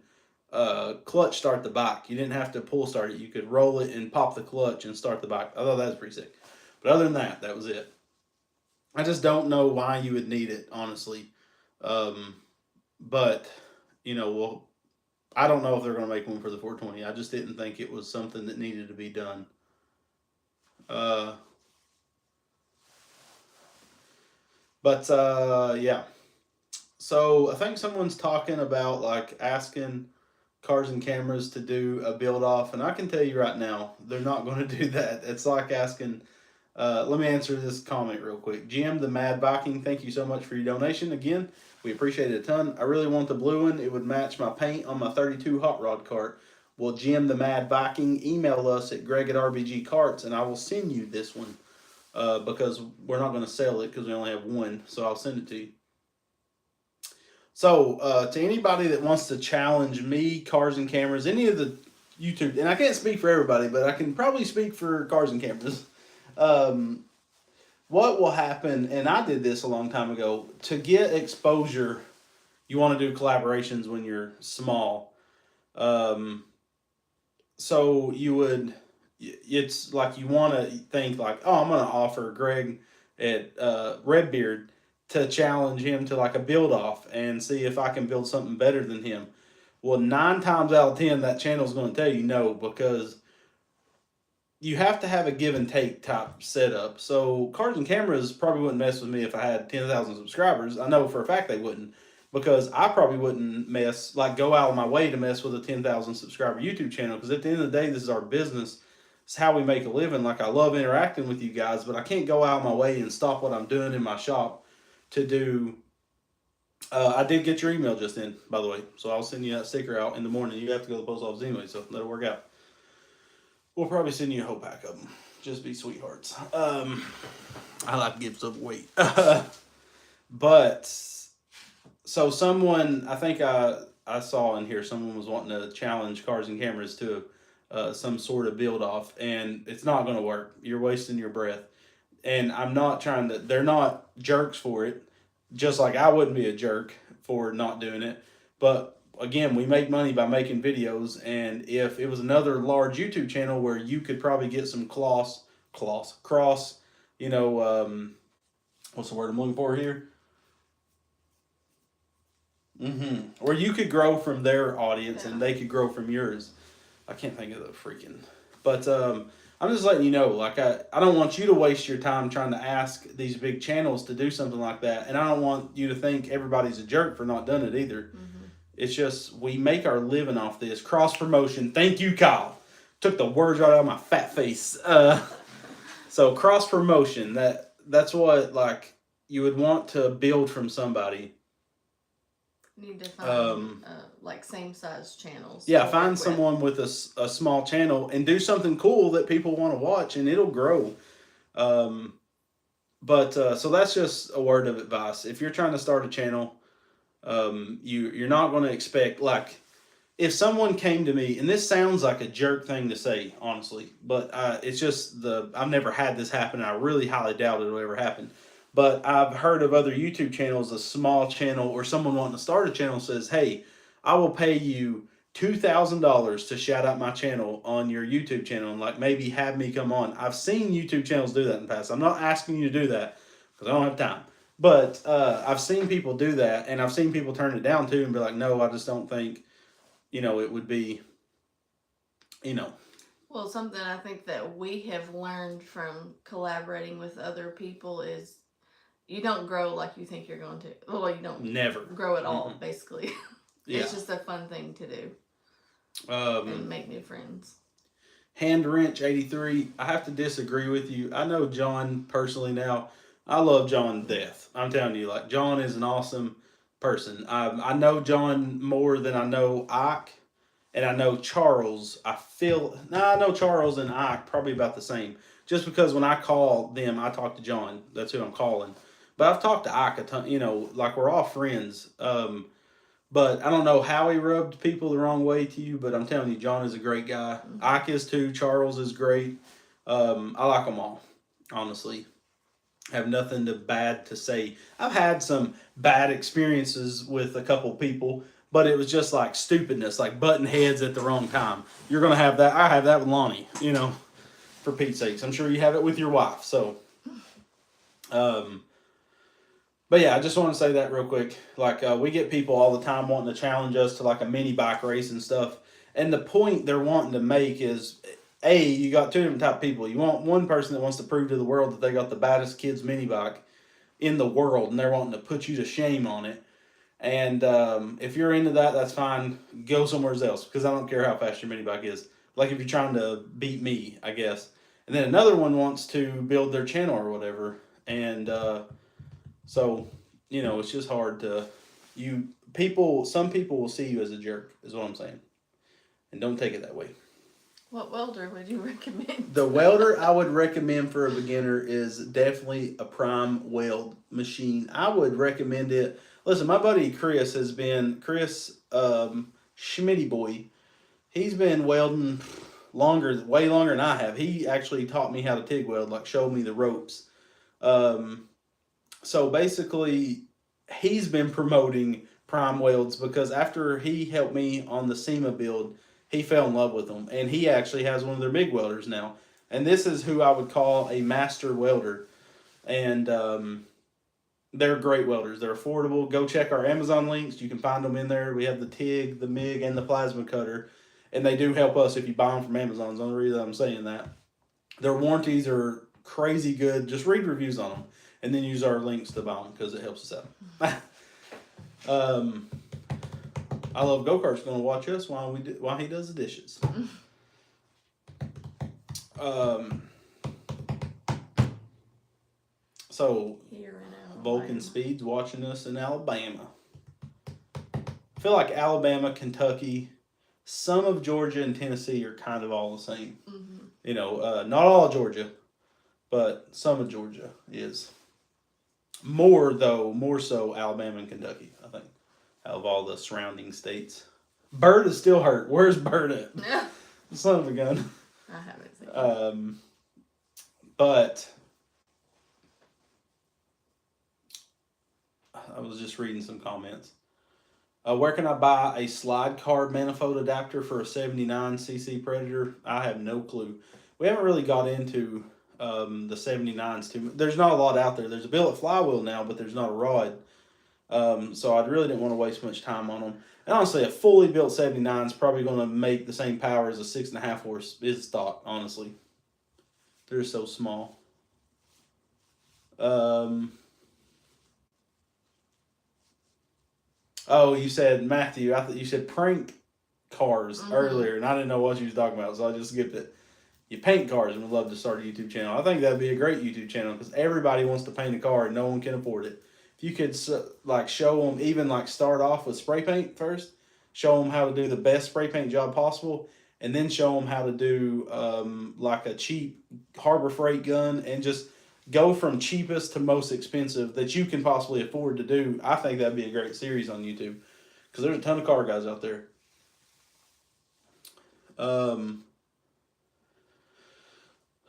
clutch start the bike. You didn't have to pull start it. You could roll it and pop the clutch and start the bike. I thought that was pretty sick. But other than that, that was it. I just don't know why you would need it, honestly. But, you know, well, I don't know if they're going to make one for the 420. I just didn't think it was something that needed to be done. Uh, yeah. So I think someone's talking about like asking Cars and Cameras to do a build off, and I can tell you right now, they're not going to do that. It's like asking. Let me answer this comment real quick. Jim the Mad Viking, thank you so much for your donation. Again, we appreciate it a ton. I really want the blue one. It would match my paint on my 32 hot rod cart. Well, Jim the Mad Viking, email us at Greg at RBG Carts, and I will send you this one because we're not going to sell it because we only have one. So I'll send it to you. So, to anybody that wants to challenge me, Cars and Cameras, any of the YouTube, and I can't speak for everybody, but I can probably speak for Cars and Cameras. What will happen, and I did this a long time ago, to get exposure, you want to do collaborations when you're small. So you would, it's like you want to think like, oh, I'm going to offer Greg at Redbeard to challenge him to like a build off and see if I can build something better than him. Well, 9 times out of 10, that channel's going to tell you no, because you have to have a give and take type setup. So Cars and Cameras probably wouldn't mess with me if I had 10,000 subscribers. I know for a fact they wouldn't, because I probably wouldn't go out of my way to mess with a 10,000 subscriber YouTube channel, because at the end of the day, this is our business. It's how we make a living. Like, I love interacting with you guys, but I can't go out of my way and stop what I'm doing in my shop to do. I did get your email just in, by the way, so I'll send you that sticker out in the morning. You have to go to the post office anyway, so that'll work out. We'll probably send you a whole pack of them. Just be sweethearts. I like to give some weight. But, so someone, I think I saw in here, someone was wanting to challenge Cars and Cameras to some sort of build off, and it's not going to work. You're wasting your breath. And I'm not trying to, they're not jerks for it, just like I wouldn't be a jerk for not doing it. But again, we make money by making videos, and if it was another large YouTube channel where you could probably get some cross, you know, what's the word I'm looking for here? Or you could grow from their audience and they could grow from yours. I can't think of the freaking, but I'm just letting you know, like, I don't want you to waste your time trying to ask these big channels to do something like that. And I don't want you to think everybody's a jerk for not doing it either. Mm-hmm. It's just, we make our living off this. Cross promotion. Thank you, Kyle. Took the words right out of my fat face. So cross promotion, that's what, like, you would want to build from somebody. Need to find like same size channels. Yeah, find someone with a small channel and do something cool that people want to watch, and it'll grow. So that's just a word of advice. If you're trying to start a channel, you're not going to expect, like, if someone came to me, and this sounds like a jerk thing to say, honestly, but it's just I've never had this happen, and I really highly doubt it'll ever happen. But I've heard of other YouTube channels, a small channel or someone wanting to start a channel says, hey, I will pay you $2,000 to shout out my channel on your YouTube channel, and like maybe have me come on. I've seen YouTube channels do that in the past. I'm not asking you to do that because I don't have time. But I've seen people do that, and I've seen people turn it down too and be like, no, I just don't think, it would be, Well, something I think that we have learned from collaborating with other people is you don't grow like you think you're going to. Well, you don't never grow at all, basically. Yeah. It's just a fun thing to do. And make new friends. Hand Wrench 83, I have to disagree with you. I know John personally now. I love John to death. I'm telling you, like, John is an awesome person. I know John more than I know Ike, and I know Charles. I know Charles and Ike probably about the same. Just because when I call them, I talk to John. That's who I'm calling. But I've talked to Ike a ton, like, we're all friends. But I don't know how he rubbed people the wrong way to you, but I'm telling you, John is a great guy. Mm-hmm. Ike is too. Charles is great. I like them all, honestly. I have nothing bad to say. I've had some bad experiences with a couple people, but it was just like stupidness, like butting heads at the wrong time. You're going to have that. I have that with Lonnie, for Pete's sakes. I'm sure you have it with your wife. So, but yeah, I just want to say that real quick. Like, we get people all the time wanting to challenge us to like a mini bike race and stuff. And the point they're wanting to make is you got two different type of people. You want one person that wants to prove to the world that they got the baddest kids mini bike in the world, and they're wanting to put you to shame on it. And if you're into that, that's fine. Go somewhere else because I don't care how fast your mini bike is. Like if you're trying to beat me, I guess. And then another one wants to build their channel or whatever. And so, it's just hard to some people will see you as a jerk, is what I'm saying. And don't take it that way. What welder would you recommend? The welder I would recommend for a beginner is definitely a prime weld machine. I would recommend it. Listen, my buddy Chris Schmitty boy. He's been welding way longer than I have. He actually taught me how to TIG weld, like showed me the ropes. So basically, he's been promoting prime welds because after he helped me on the SEMA build, he fell in love with them. And he actually has one of their big welders now. And this is who I would call a master welder. And they're great welders. They're affordable. Go check our Amazon links. You can find them in there. We have the TIG, the MIG, and the plasma cutter. And they do help us if you buy them from Amazon. That's the only reason I'm saying that. Their warranties are crazy good. Just read reviews on them. And then use our links to buy them because it helps us out. I love Go-Kart's going to watch us while he does the dishes. So Vulcan Speed's watching us in Alabama. I feel like Alabama, Kentucky, some of Georgia and Tennessee are kind of all the same. Mm-hmm. Not all of Georgia, but some of Georgia is. More so Alabama and Kentucky, I think, out of all the surrounding states. Bird is still hurt. Where's Bird at? Son of a gun. I haven't seen it. But I was just reading some comments. Where can I buy a slide car manifold adapter for a 79cc Predator? I have no clue. We haven't really got into the 79s too much. There's not a lot out there. There's a billet flywheel now, but there's not a rod. So I really didn't want to waste much time on them. And honestly, a fully built 79 is probably going to make the same power as a 6.5 horse is thought, honestly. They're so small. Oh, you said, Matthew, I thought you said prank cars earlier, and I didn't know what you was talking about, so I just skipped it. You paint cars and would love to start a YouTube channel. I think that'd be a great YouTube channel because everybody wants to paint a car and no one can afford it. If you could show them, even start off with spray paint first, show them how to do the best spray paint job possible, and then show them how to do a cheap Harbor Freight gun and just go from cheapest to most expensive that you can possibly afford to do. I think that'd be a great series on YouTube because there's a ton of car guys out there.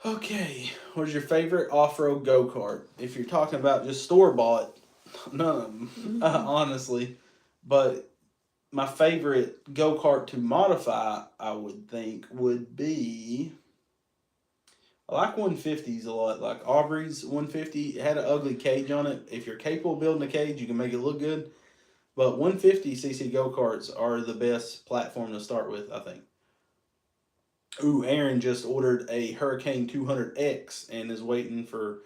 Okay, what's your favorite off-road go-kart? If you're talking about just store-bought, none of them, honestly. But my favorite go-kart to modify, I would think, would be... I like 150s a lot. Like Aubrey's 150, it had an ugly cage on it. If you're capable of building a cage, you can make it look good. But 150cc go-karts are the best platform to start with, I think. Ooh, Aaron just ordered a Hurricane 200X and is waiting for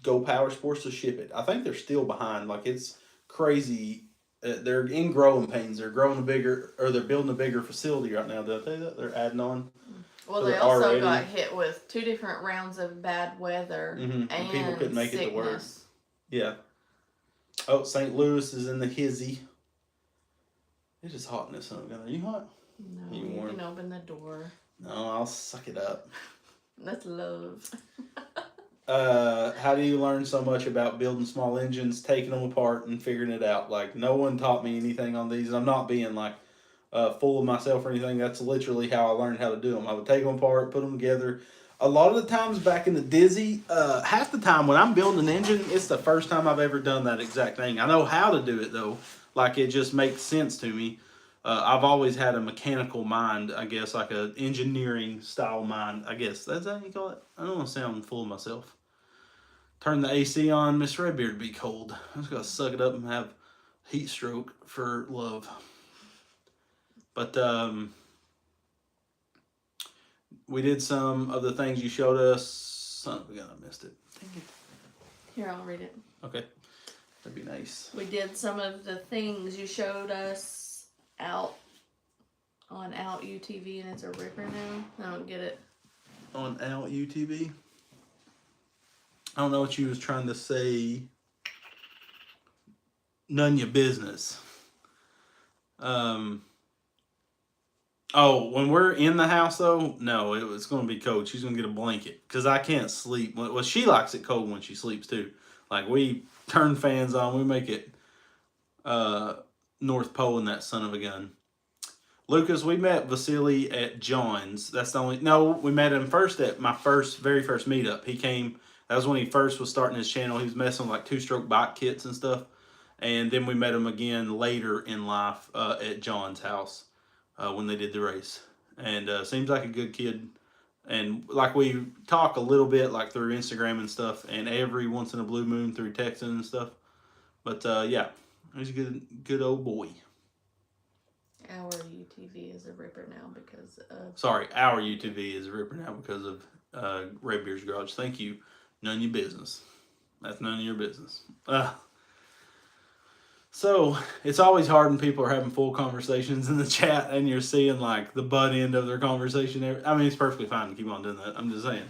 Go Power Sports to ship it. I think they're still behind. It's crazy. They're in growing pains. They're they're building a bigger facility right now. Did I tell you that? They're adding on. Well, they also got hit with 2 different rounds of bad weather and people couldn't make sickness. it to work. Yeah. Oh, St. Louis is in the hizzy. It is hot in this sun. Are you hot? No, you can open the door. No, I'll suck it up. That's love. How do you learn so much about building small engines, taking them apart, and figuring it out? No one taught me anything on these. I'm not being full of myself or anything. That's literally how I learned how to do them. I would take them apart, put them together. A lot of the times back in the Dizzy, half the time when I'm building an engine, it's the first time I've ever done that exact thing. I know how to do it though. It just makes sense to me. I've always had a mechanical mind, I guess, like an engineering style mind, I guess. That's how you call it? I don't want to sound full of myself. Turn the AC on, Miss Redbeard be cold. I'm just going to suck it up and have heat stroke for love. But We did some of the things you showed us. Son of a gun, I missed it. Dang it. Here, I'll read it. Okay. That'd be nice. We did some of the things you showed us out on Out UTV, and it's a ripper now. I don't get it. On Out UTV? I don't know what you was trying to say. None your business. Oh, when we're in the house though, no, it's going to be cold. She's going to get a blanket because I can't sleep. Well, she likes it cold when she sleeps too. Like we turn fans on, we make it North Pole in that son of a gun. Lucas, we met Vasily at John's. That's the only. No, we met him first at my very first meetup. He came. That was when he first was starting his channel. He was messing with like 2-stroke bike kits and stuff. And then we met him again later in life at John's house when they did the race. And seems like a good kid. And like we talk a little bit like through Instagram and stuff, and every once in a blue moon through texting and stuff. But yeah, he's a good old boy. Our UTV is a ripper now because of... Sorry, our UTV is a ripper now because of Red Beer's Garage. Thank you. None of your business. That's none of your business. So, it's always hard when people are having full conversations in the chat and you're seeing like the butt end of their conversation. I mean, it's perfectly fine to keep on doing that. I'm just saying.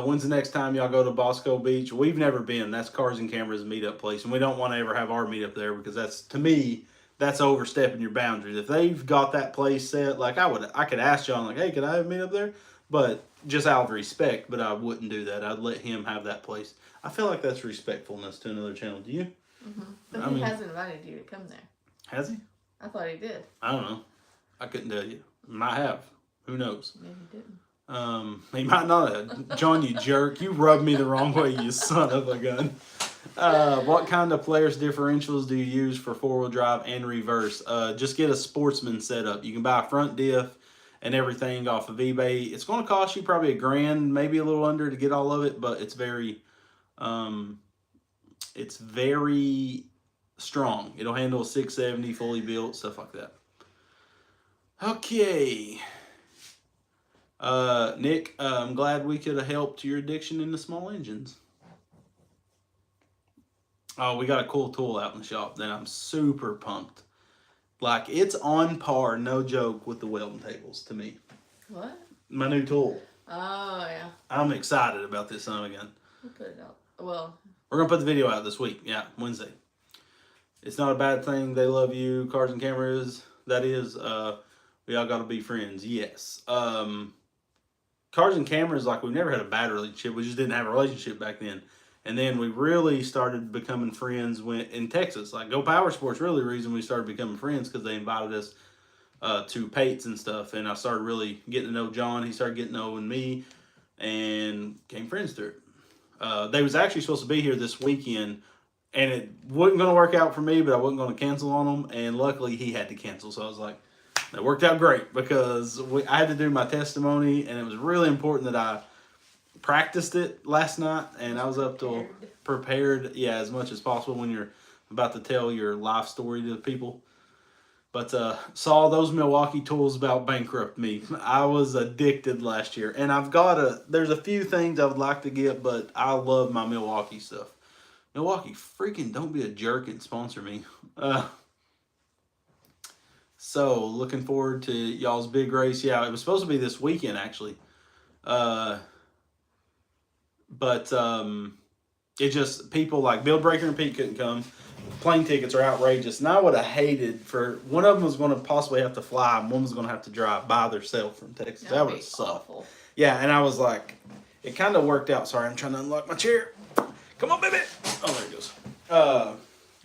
When's the next time y'all go to Bosco Beach? We've never been. That's Cars and Cameras meetup place. And we don't want to ever have our meetup there because that's, to me, that's overstepping your boundaries. If they've got that place set, like I could ask John, like, hey, could I have a meetup there? But just out of respect, but I wouldn't do that. I'd let him have that place. I feel like that's respectfulness to another channel. Do you? Mm-hmm. But he hasn't invited you to come there. Has he? I thought he did. I don't know. I couldn't tell you. Might have. Who knows? Maybe he didn't. He might not have. John, you jerk. You rubbed me the wrong way, you son of a gun. What kind of Polaris differentials do you use for four-wheel drive and reverse? Just get a Sportsman setup. You can buy a front diff and everything off of eBay. It's going to cost you probably $1,000, maybe a little under to get all of it, but it's very strong. It'll handle a 670 fully built, stuff like that. Okay. Nick, I'm glad we could have helped your addiction into small engines. Oh, we got a cool tool out in the shop that I'm super pumped. Like, it's on par, no joke, with the welding tables to me. What? My new tool. Oh, yeah. I'm excited about this son again. We'll put it out. Well, we're going to put the video out this week. Yeah, Wednesday. It's not a bad thing. They love you. Cars and Cameras. That is, we all got to be friends. Yes. Cars and Cameras, like, we've never had a bad relationship. We just didn't have a relationship back then. And then we really started becoming friends in Texas. Like, Go Power Sports, really the reason we started becoming friends because they invited us to Pates and stuff. And I started really getting to know John. He started getting to know me and became friends through it. They was actually supposed to be here this weekend, and it wasn't going to work out for me, but I wasn't going to cancel on them. And luckily, he had to cancel. So I was like, that worked out great because I had to do my testimony, and it was really important that I practiced it last night, and I was up till prepared, yeah, as much as possible when you're about to tell your life story to people. But saw those Milwaukee tools about bankrupt me. I was addicted last year, and there's a few things I would like to get, but I love my Milwaukee stuff. Milwaukee, freaking don't be a jerk and sponsor me. So looking forward to y'all's big race. Yeah, it was supposed to be this weekend actually. But it just, people like Bill Breaker and Pete couldn't come. Plane tickets are outrageous. And I would have hated for, one of them was going to possibly have to fly and one was going to have to drive by themselves from Texas. That would have sucked. Yeah, and I was like, it kind of worked out. Sorry, I'm trying to unlock my chair. Come on, baby. Oh, there it goes. I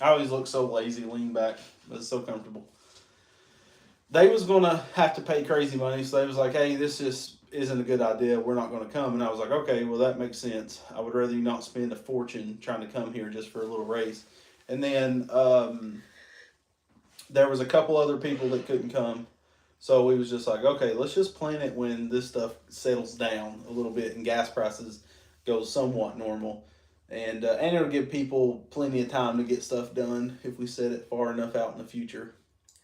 always look so lazy, lean back, but it's so comfortable. They was going to have to pay crazy money, so they was like, hey, this just isn't a good idea. We're not going to come. And I was like, okay, well, that makes sense. I would rather you not spend a fortune trying to come here just for a little race. And then there was a couple other people that couldn't come. So we was just like, okay, let's just plan it when this stuff settles down a little bit and gas prices go somewhat normal. And it'll give people plenty of time to get stuff done if we set it far enough out in the future.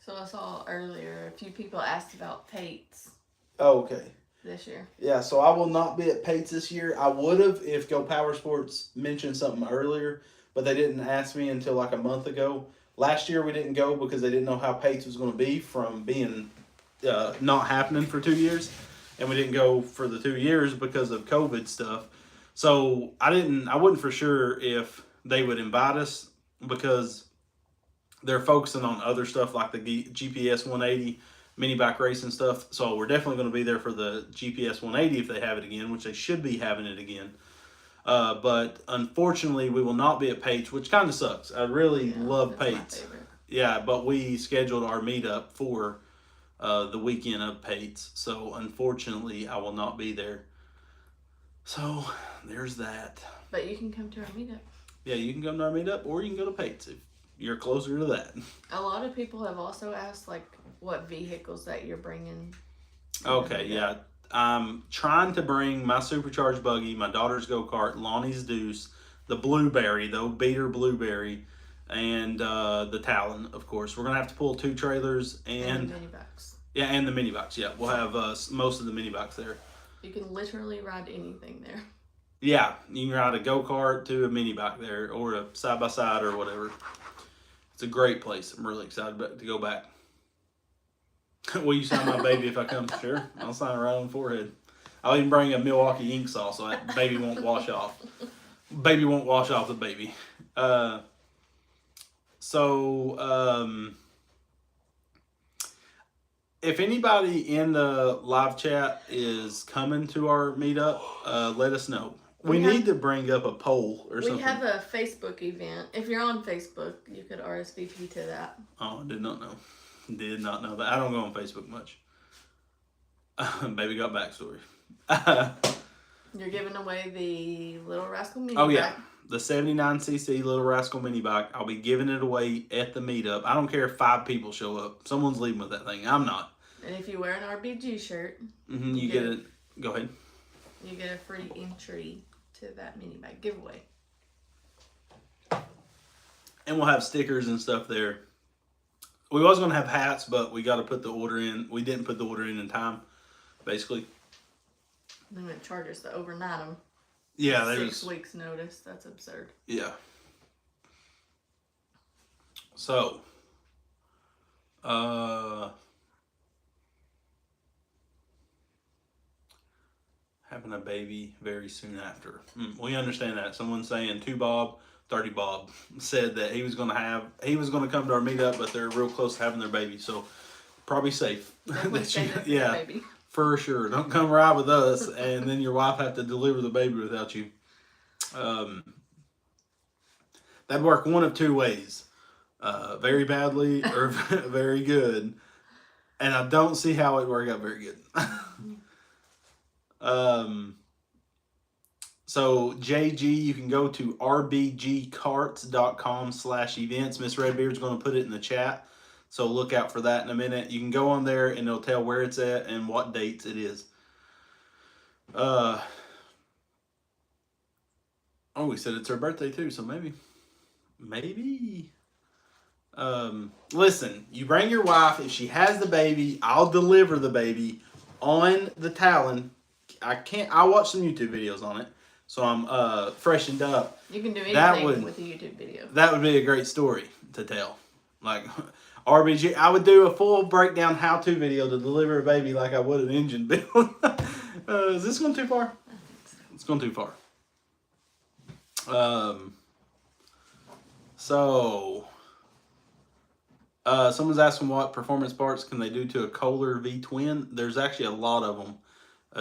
So I saw earlier a few people asked about Pates. Oh, okay. this year. Yeah, so I will not be at Pates this year. I would have if Go Power Sports mentioned something earlier, but they didn't ask me until like a month ago. Last year we didn't go because they didn't know how Pates was going to be from being not happening for 2 years, and we didn't go for the 2 years because of COVID stuff. So I wasn't for sure if they would invite us because they're focusing on other stuff like the GPS 180 mini bike racing stuff. So we're definitely going to be there for the GPS 180 if they have it again, which they should be having it again. But unfortunately, we will not be at Pates, which kind of sucks. I really love Pates. Yeah, but we scheduled our meetup for the weekend of Pates. So unfortunately, I will not be there. So there's that. But you can come to our meetup. Yeah, you can come to our meetup, or you can go to Pates if you're closer to that. A lot of people have also asked, like, what vehicles that you're bringing. Okay, yeah. I'm trying to bring my supercharged buggy, my daughter's go-kart, Lonnie's Deuce, the Blueberry, the beater Blueberry, and the Talon, of course. We're going to have to pull 2 trailers and the mini bikes. Yeah, and the mini bikes. Yeah, we'll have most of the mini bikes there. You can literally ride anything there. Yeah, you can ride a go-kart to a mini bike there, or a side-by-side or whatever. It's a great place. I'm really excited to go back. Will you sign my baby if I come? Sure. I'll sign it right on the forehead. I'll even bring a Milwaukee ink saw so that baby won't wash off. Baby won't wash off the baby. If anybody in the live chat is coming to our meetup, let us know. We need to bring up a poll or something. We have a Facebook event. If you're on Facebook, you could RSVP to that. Oh, I did not know. Did not know that. I don't go on Facebook much. Baby got backstory. You're giving away the Little Rascal mini bike. Yeah. The 79cc Little Rascal mini bike. I'll be giving it away at the meetup. I don't care if 5 people show up. Someone's leaving with that thing. I'm not. And if you wear an RBG shirt, you get it. Go ahead. You get a free entry to that mini bike giveaway. And we'll have stickers and stuff there. We was going to have hats, but we got to put the order in. We didn't put the order in time, basically. They're going to charge us to overnight them. Yeah, 6 weeks notice. That's absurd. Yeah. So, having a baby very soon after. We understand that. Someone's saying 2 Bob, 30 Bob said that he was going to come to our meetup, but they're real close to having their baby, so probably safe. Yeah, baby. For sure. Don't come ride with us, and then your wife have to deliver the baby without you. That'd work one of 2 ways. Very badly or very good. And I don't see how it'd work out very good. So JG, you can go to rbgcarts.com/events. Miss Redbeard's going to put it in the chat. So look out for that in a minute. You can go on there and it'll tell where it's at and what dates it is. We said it's her birthday too, so maybe. Listen, you bring your wife. If she has the baby, I'll deliver the baby on the Talon. I watched some YouTube videos on it, so I'm freshened up. You can do anything with a YouTube video. That would be a great story to tell. Like RBG, I would do a full breakdown how-to video to deliver a baby like I would an engine build. Is this going too far? I think so. It's going too far. Someone's asking what performance parts can they do to a Kohler V-twin. There's actually a lot of them.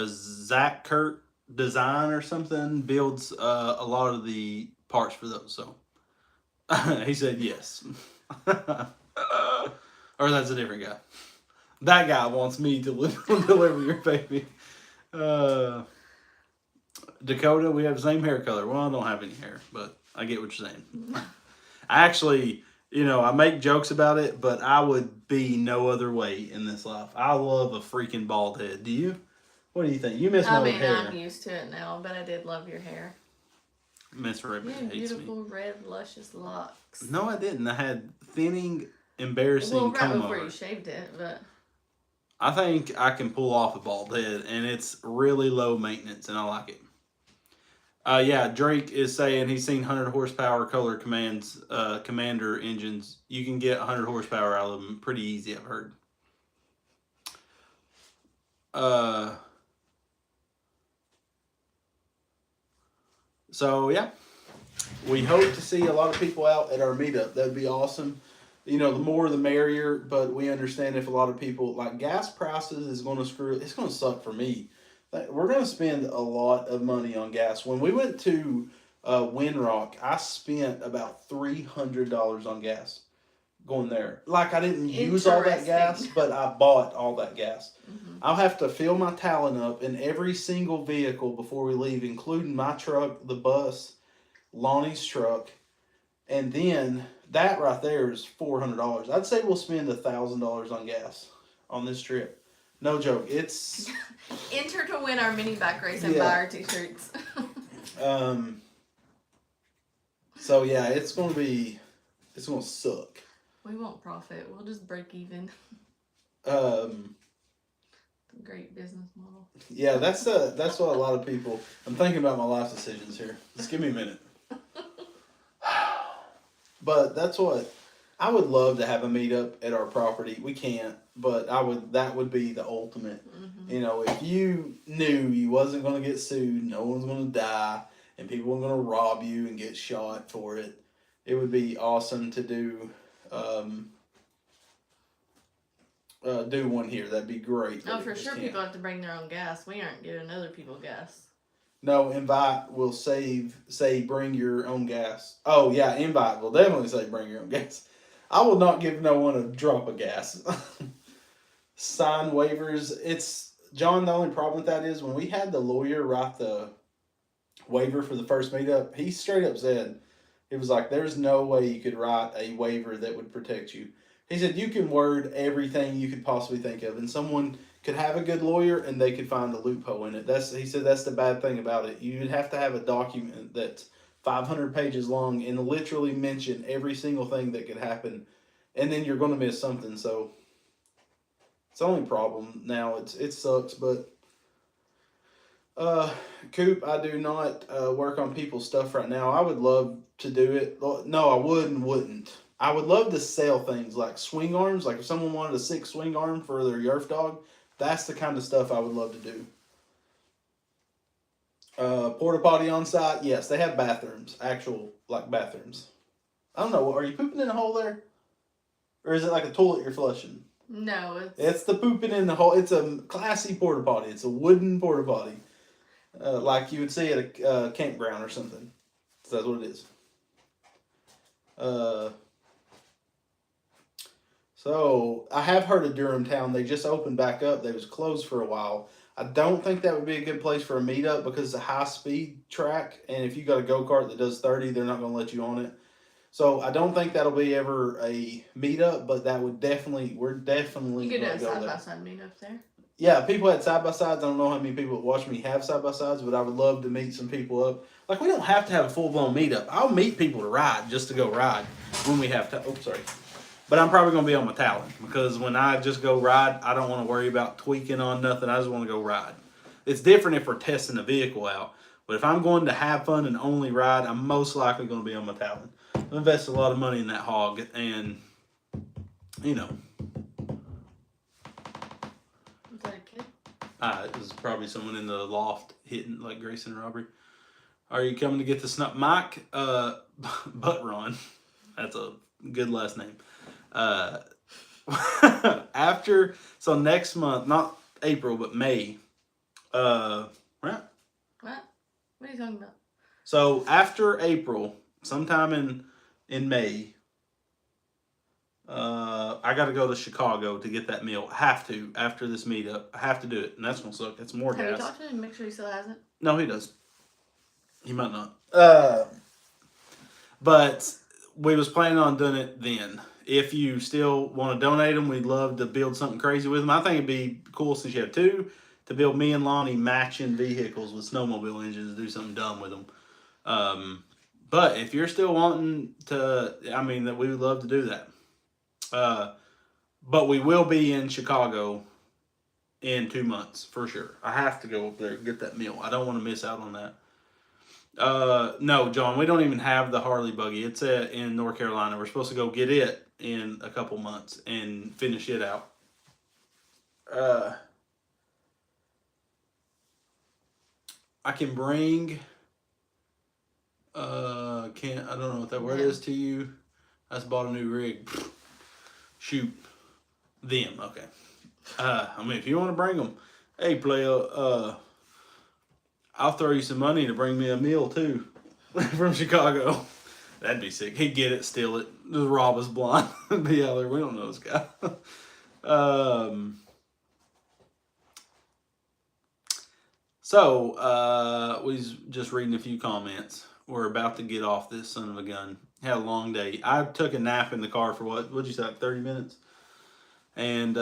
Zach Kurt Design or something builds a lot of the parts for those. So he said yes. Or that's a different guy. That guy wants me to deliver your baby. Dakota, we have the same hair color. Well, I don't have any hair, but I get what you're saying. Actually, I make jokes about it, but I would be no other way in this life. I love a freaking bald head. Do you? What do you think? You miss my hair. I'm used to it now, but I did love your hair. Miss Rebecca hates me. Beautiful red, luscious locks. No, I didn't. I had thinning, embarrassing right comb before over. You shaved it, but... I think I can pull off a bald head, and it's really low maintenance, and I like it. Yeah, Drake is saying he's seen 100 horsepower color commander engines. You can get 100 horsepower out of them pretty easy, I've heard. Uh, so yeah, we hope to see a lot of people out at our meetup. That'd be awesome. You know, the more the merrier, but we understand if a lot of people like gas prices is going to screw. It's going to suck for me. Like, we're going to spend a lot of money on gas. When we went to Windrock, I spent about $300 on gas going there. Like I didn't use all that gas, but I bought all that gas. Mm-hmm. I'll have to fill my Talon up in every single vehicle before we leave, including my truck, the bus, Lonnie's truck, and then that right there is $400. I'd say we'll spend $1,000 on gas on this trip. No joke. It's enter to win our mini bike race and buy our t-shirts. So yeah, it's gonna suck. We won't profit. We'll just break even. Great business model. Yeah, that's what a lot of people. I'm thinking about my life decisions here. Just give me a minute. But that's what I would love to have a meetup at our property. We can't, but that would be the ultimate. Mm-hmm. You know, if you knew you wasn't going to get sued, no one's going to die, and people weren't going to rob you and get shot for it, it would be awesome to do one here. That'd be great. Oh, for sure, people have to bring their own gas. We aren't giving other people gas. No, invite will say bring your own gas. Oh yeah, invite will definitely say bring your own gas. I will not give no one a drop of gas. Sign waivers. It's John. The only problem with that is when we had the lawyer write the waiver for the first meetup, he straight up said it was like there's no way you could write a waiver that would protect you. He said you can word everything you could possibly think of, and someone could have a good lawyer and they could find a loophole in it. He said that's the bad thing about it. You'd have to have a document that's 500 pages long and literally mention every single thing that could happen, and then you're going to miss something. So it's the only problem now. It sucks, but Coop, I do not work on people's stuff right now. I would love to do it. No, I wouldn't. I would love to sell things like swing arms. Like if someone wanted a 6 swing arm for their Yerf dog, that's the kind of stuff I would love to do. Porta potty on site. Yes, they have bathrooms. Actual like bathrooms. I don't know. Are you pooping in a hole there, or is it like a toilet you're flushing? No, it's the pooping in the hole. It's a classy porta potty. It's a wooden porta potty, like you would see at a campground or something. So that's what it is. So I have heard of Durham Town. They just opened back up. They was closed for a while. I don't think that would be a good place for a meetup because it's a high speed track, and if you got a go-kart that does 30, they're not going to let you on it. So I don't think that'll be ever a meetup, but we're definitely you could do a go side-by-side meetup there. Yeah, people had side-by-sides. I don't know how many people that watch me have side-by-sides, but I would love to meet some people up. Like, we don't have to have a full-blown meetup. I'll meet people to ride just to go ride when we have to. Oh, sorry. But I'm probably going to be on my Talon because when I just go ride, I don't want to worry about tweaking on nothing. I just want to go ride. It's different if we're testing the vehicle out. But if I'm going to have fun and only ride, I'm most likely going to be on my Talon. I've invested a lot of money in that hog, and, you know. Was that a kid? It was probably someone in the loft hitting, like Grayson Robbery. Are you coming to get the snap? Mike Butt Ron. That's a good last name. So next month, not April, but May. Right? What? What are you talking about? So after April, sometime in May, I got to go to Chicago to get that meal. I have to after this meetup. I have to do it, and that's gonna suck. It's more gas. Have you talked to him? Make sure he still has it. No, he does. He might not. But we was planning on doing it then. If you still want to donate them, we'd love to build something crazy with them. I think it'd be cool since you have 2 to build me and Lonnie matching vehicles with snowmobile engines, do something dumb with them. But if you're still wanting to, that we would love to do that. But we will be in Chicago in 2 months for sure. I have to go up there and get that meal. I don't want to miss out on that. No, John, we don't even have the Harley buggy. It's in North Carolina. We're supposed to go get it in a couple months and finish it out. I can bring. Can't. I don't know what that word is to you. I just bought a new rig. Shoot, them. Okay. I mean, if you want to bring them, hey, player. I'll throw you some money to bring me a meal too, from Chicago. That'd be sick. He'd get it, steal it, just rob us blind. Be out there. We don't know this guy. So, we was just reading a few comments. We're about to get off this son of a gun. Had a long day. I took a nap in the car for what'd you say, like 30 minutes? And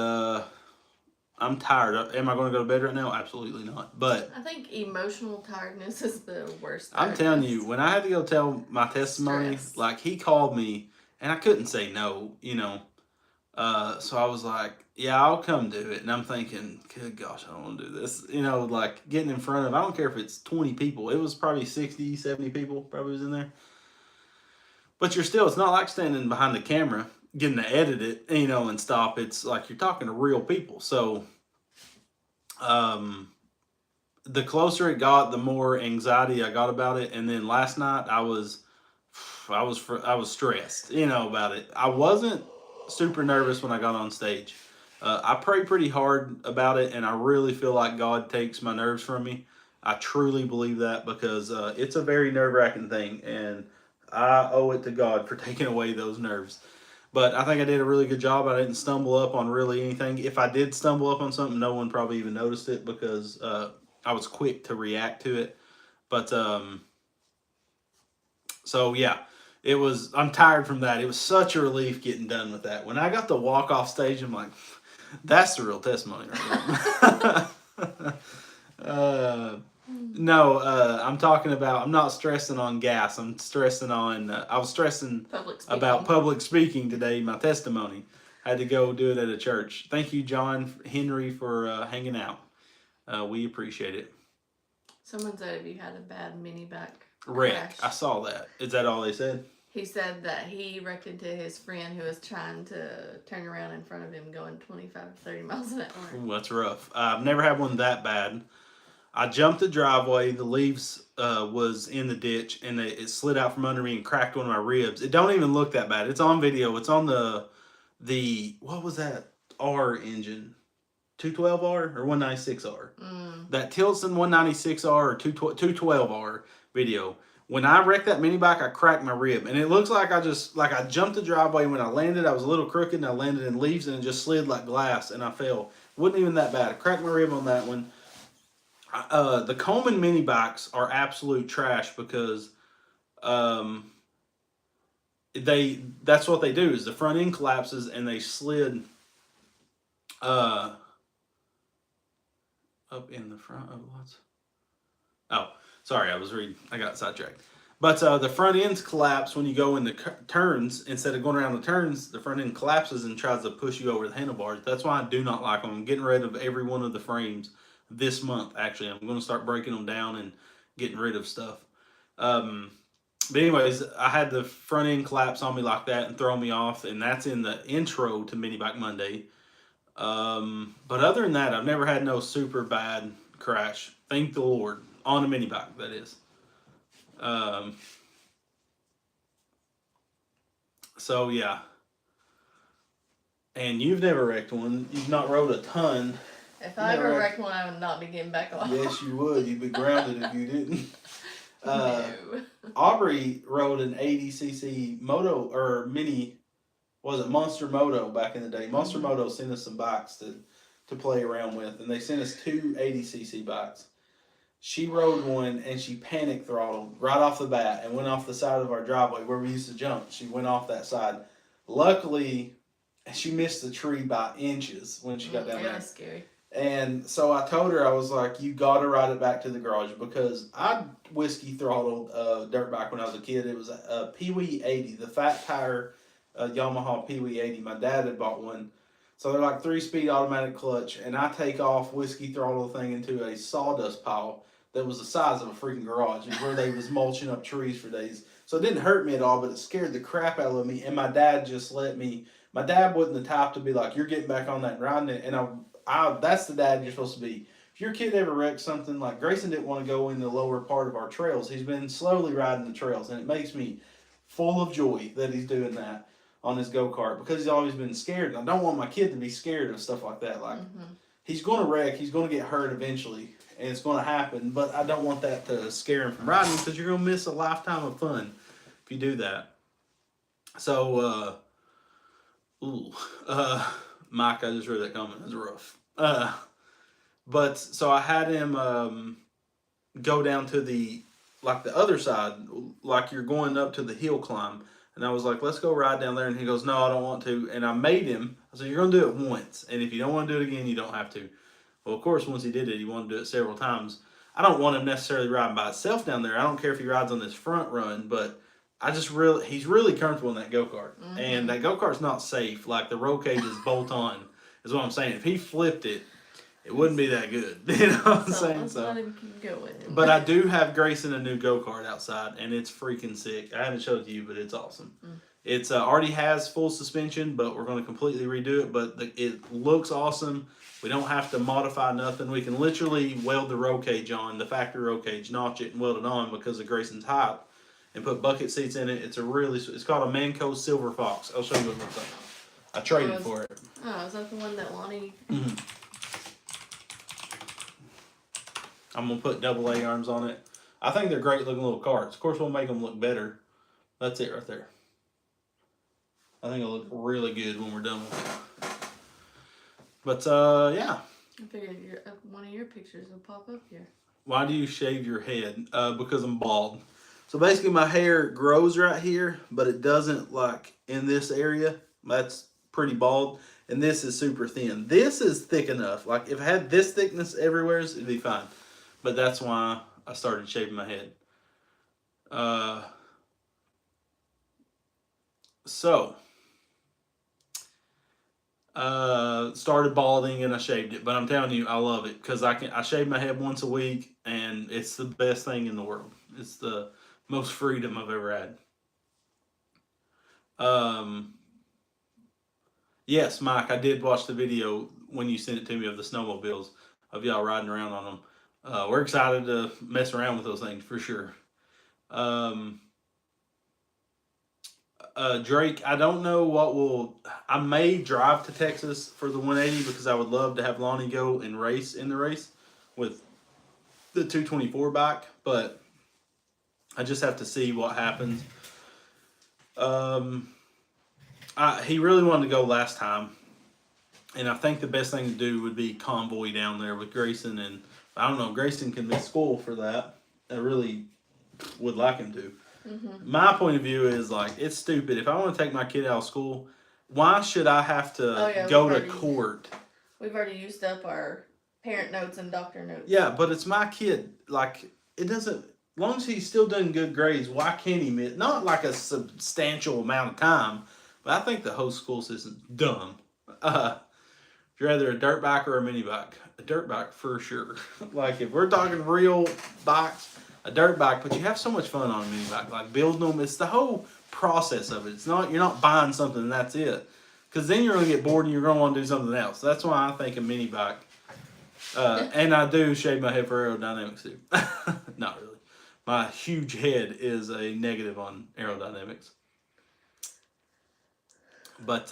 I'm tired. Am I going to go to bed right now? Absolutely not. But I think emotional tiredness is the worst. I'm telling you, when I had to go tell my testimony, Stress. like he called me and I couldn't say no, so I was like, yeah, I'll come do it. And I'm thinking, good gosh, I don't want to do this. Like getting in front of, I don't care if it's 20 people. It was probably 60, 70 people probably was in there. But it's not like standing behind the camera, getting to edit it, and stop. It's like you're talking to real people. So, the closer it got, the more anxiety I got about it. And then last night I was stressed, about it. I wasn't super nervous when I got on stage. I pray pretty hard about it, and I really feel like God takes my nerves from me. I truly believe that because it's a very nerve-wracking thing, and I owe it to God for taking away those nerves. But I think I did a really good job. I didn't stumble up on really anything. If I did stumble up on something, no one probably even noticed it because I was quick to react to it. But so yeah, I'm tired from that. It was such a relief getting done with that. When I got to walk off stage, I'm like, that's the real testimony right there. No, I'm talking about, I'm not stressing on gas. I'm stressing on, I was stressing about public speaking today, my testimony. I had to go do it at a church. Thank you, John Henry, for hanging out. We appreciate it. Someone said if you had a bad mini back wreck. crash. I saw that. Is that all they said? He said that he wrecked into his friend who was trying to turn around in front of him going 25 to 30 miles an hour. Ooh, that's rough. I've never had one that bad. I jumped the driveway. The leaves was in the ditch, and it slid out from under me and cracked one of my ribs. It don't even look that bad. It's on video. It's on the what was that R engine? 212R or 196R? That Tilson 196R or 212R video. When I wrecked that mini bike, I cracked my rib, and it looks like I jumped the driveway. When I landed, I was a little crooked, and I landed in leaves, and it just slid like glass, and I fell. It wasn't even that bad. I cracked my rib on that one. The Coleman mini bikes are absolute trash because that's what they do is the front end collapses and they slid up in the front of what's. Oh, sorry, I got sidetracked. But the front ends collapse when you go in the turns. Instead of going around the turns, the front end collapses and tries to push you over the handlebars. That's why I do not like them. I'm getting rid of every one of the frames this month. Actually, I'm going to start breaking them down and getting rid of stuff. But anyways, I had the front end collapse on me like that and throw me off, and that's in the intro to Mini Bike Monday. But other than that, I've never had no super bad crash. Thank the Lord. On a mini bike, that is. So yeah. And you've never wrecked one. You've not rode a ton. If I ever wrecked one, I would not be getting back on. Yes, you would. You'd be grounded if you didn't. No. Aubrey rode an 80cc moto or mini, was it Monster Moto back in the day? Monster Moto sent us some bikes to play around with, and they sent us two 80cc bikes. She rode one and she panic throttled right off the bat and went off the side of our driveway where we used to jump. She went off that side. Luckily, she missed the tree by inches when she got down there. That's scary. And so I told her, I was like, you got to ride it back to the garage because I whiskey throttled a dirt bike when I was a kid. It was a Pee Wee 80, the fat tire Yamaha Pee Wee 80. My dad had bought one. So they're like 3-speed automatic clutch, and I take off whiskey throttle thing into a sawdust pile that was the size of a freaking garage, and where they was mulching up trees for days. So it didn't hurt me at all, but it scared the crap out of me. And my dad just let me. My dad wasn't the type to be like, "You're getting back on that and riding it." And I that's the dad you're supposed to be. If your kid ever wrecks something, like Grayson didn't want to go in the lower part of our trails. He's been slowly riding the trails, and it makes me full of joy that he's doing that on his go-kart because he's always been scared. And I don't want my kid to be scared of stuff like that. Like, he's going to wreck, he's going to get hurt eventually, and it's going to happen, but I don't want that to scare him from riding because you're going to miss a lifetime of fun if you do that. So, Mike, I just read that comment. It's rough. But so I had him go down to the other side, like you're going up to the hill climb. And I was like, let's go ride down there. And he goes, no, I don't want to. And I made him. I said, you're going to do it once. And if you don't want to do it again, you don't have to. Well, of course, once he did it, he wanted to do it several times. I don't want him necessarily riding by himself down there. I don't care if he rides on this front run, but he's really comfortable in that go-kart. And that go-kart's not safe. Like, the roll cage is bolt-on, is what I'm saying. If he flipped it, it wouldn't be that good. You know what I'm saying? Let's let him keep going. But I do have Grayson a new go-kart outside, and it's freaking sick. I haven't showed it to you, but it's awesome. It's already has full suspension, but we're going to completely redo it. But it looks awesome. We don't have to modify nothing. We can literally weld the roll cage on, the factory roll cage, notch it, and weld it on because of Grayson's height, and put bucket seats in it. It's called a Manco Silver Fox. I'll show you what it looks like. I traded for it. Oh, is that the one that Lonnie... I'm going to put AA arms on it. I think they're great looking little carts. Of course, we'll make them look better. That's it right there. I think it'll look really good when we're done with it. But, yeah. I figured one of your pictures will pop up here. Why do you shave your head? Because I'm bald. So basically my hair grows right here, but it doesn't like in this area. That's pretty bald. And this is super thin. This is thick enough. Like if I had this thickness everywhere, it'd be fine. But that's why I started shaving my head. Started balding and I shaved it. But I'm telling you, I love it because I shave my head once a week and it's the best thing in the world. It's the most freedom I've ever had. Yes, Mike, I did watch the video when you sent it to me of the snowmobiles of y'all riding around on them. We're excited to mess around with those things for sure. Drake, I don't know I may drive to Texas for the 180 because I would love to have Lonnie go and race in the race with the 224 bike, but I just have to see what happens. He really wanted to go last time, and I think the best thing to do would be convoy down there with Grayson, and I don't know, Grayson can miss school for that. I really would like him to. My point of view is like, it's stupid. If I want to take my kid out of school, why should I have to go to court? We've already used up our parent notes and doctor notes. Yeah, but it's my kid. Like, it doesn't, as long as he's still doing good grades, why can't he miss? Not like a substantial amount of time, but I think the whole school system's dumb. If you're either a dirt bike or a mini bike, a dirt bike for sure. Like if we're talking real bikes, a dirt bike, but you have so much fun on a mini bike, like building them. It's the whole process of it. It's not, you're not buying something and that's it. Because then you're going to get bored and you're going to want to do something else. That's why I think a mini bike. And I do shave my head for aerodynamics too. Not really. My huge head is a negative on aerodynamics. But,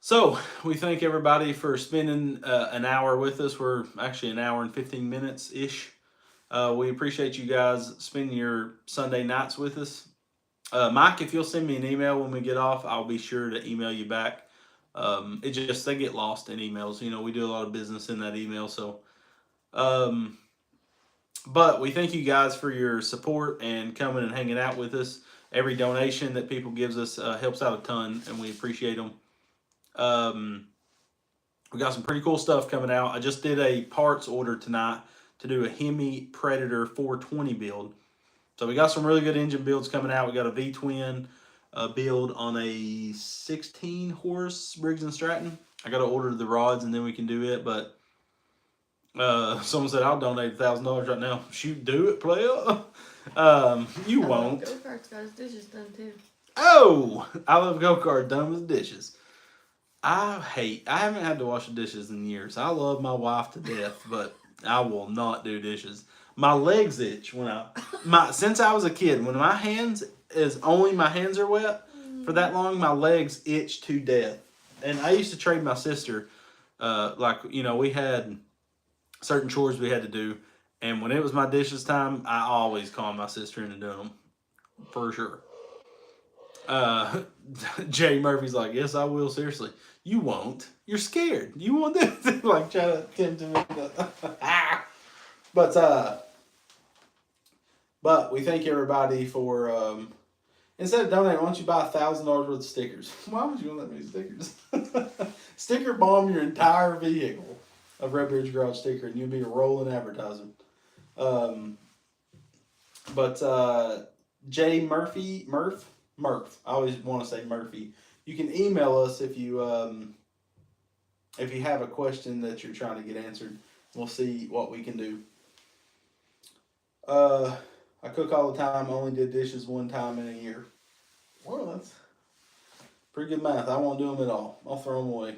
so we thank everybody for spending an hour with us. We're actually an hour and 15 minutes-ish. We appreciate you guys spending your Sunday nights with us. Mike, if you'll send me an email when we get off, I'll be sure to email you back. They get lost in emails. You know, we do a lot of business in that email. So, but we thank you guys for your support and coming and hanging out with us. Every donation that people gives us helps out a ton, and we appreciate them. We got some pretty cool stuff coming out. I just did a parts order tonight to do a Hemi Predator 420 build. So we got some really good engine builds coming out. We got a V-twin, build on a 16 horse Briggs and Stratton. I got to order the rods and then we can do it. But someone said I'll donate $1,000 right now. Shoot, do it, player. You won't. Go-kart's got his dishes done too. Oh, I love go-kart done with dishes. I haven't had to wash the dishes in years. I love my wife to death, but I will not do dishes. My legs itch since I was a kid. When my hands are wet for that long, my legs itch to death. And I used to trade my sister, we had certain chores we had to do, and when it was my dishes time, I always called my sister into doing them, for sure. Jay Murphy's like, yes, I will. Seriously, you won't. You're scared. You won't do it. Like try to tempt me. But we thank everybody for instead of donating, why don't you buy $1,000 worth of stickers? Why would you want that many stickers? Sticker bomb your entire vehicle of Redbridge Garage sticker, and you'll be a rolling advertisement. Jay Murph. I always want to say Murphy. You can email us if you have a question that you're trying to get answered. We'll see what we can do. I cook all the time. Only did dishes one time in a year. Well, that's pretty good math. I won't do them at all. I'll throw them away.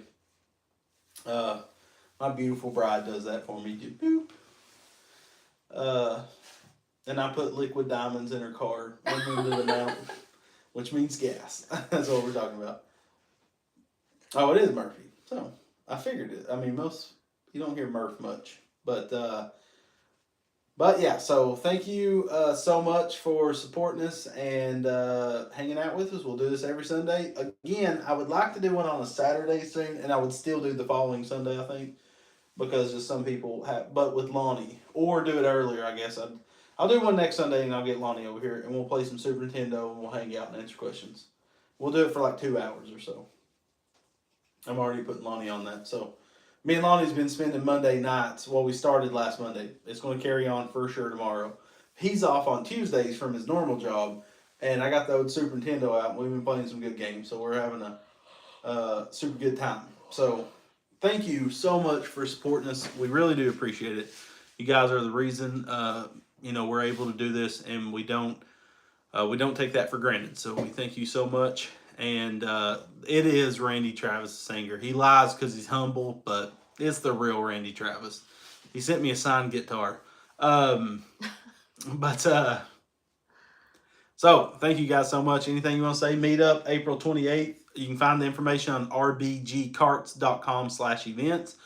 My beautiful bride does that for me. Just boop. And I put liquid diamonds in her car. Unlimited amount. Which means gas. That's what we're talking about. Oh, it is Murphy. So, I figured it. I mean, you don't hear Murph much. But yeah, so thank you so much for supporting us and hanging out with us. We'll do this every Sunday. Again, I would like to do one on a Saturday soon, and I would still do the following Sunday, I think, because just some people have, but with Lonnie, or do it earlier, I guess. I'll do one next Sunday, and I'll get Lonnie over here, and we'll play some Super Nintendo, and we'll hang out and answer questions. We'll do it for like 2 hours or so. I'm already putting Lonnie on that. So, me and Lonnie's been spending Monday nights. Well, we started last Monday. It's going to carry on for sure tomorrow. He's off on Tuesdays from his normal job, and I got the old Super Nintendo out, and we've been playing some good games. So, we're having a super good time. So, thank you so much for supporting us. We really do appreciate it. You guys are the reason we're able to do this, and we don't take that for granted. So we thank you so much. And it is Randy Travis, the singer. He lies because he's humble, but it's the real Randy Travis. He sent me a signed guitar. So thank you guys so much. Anything you want to say? Meet up April 28th. You can find the information on rbgcarts.com/events.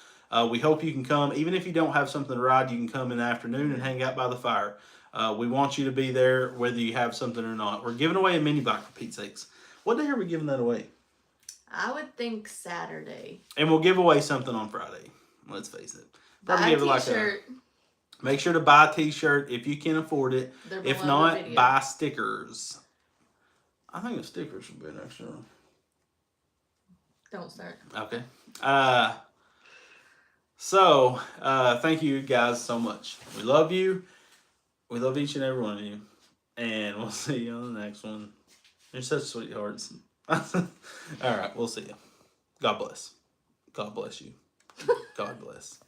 We hope you can come. Even if you don't have something to ride, you can come in the afternoon and hang out by the fire. We want you to be there whether you have something or not. We're giving away a mini bike for Pete's sakes. What day are we giving that away? I would think Saturday. And we'll give away something on Friday. Let's face it. Buy a t-shirt. Make sure to buy a t-shirt if you can afford it. If not, buy stickers. I think the stickers should be an extra. Don't start. Okay. Thank you guys so much. We love you. We love each and every one of you. And we'll see you on the next one. You're such sweethearts. All right, we'll see you. God bless. God bless you. God bless.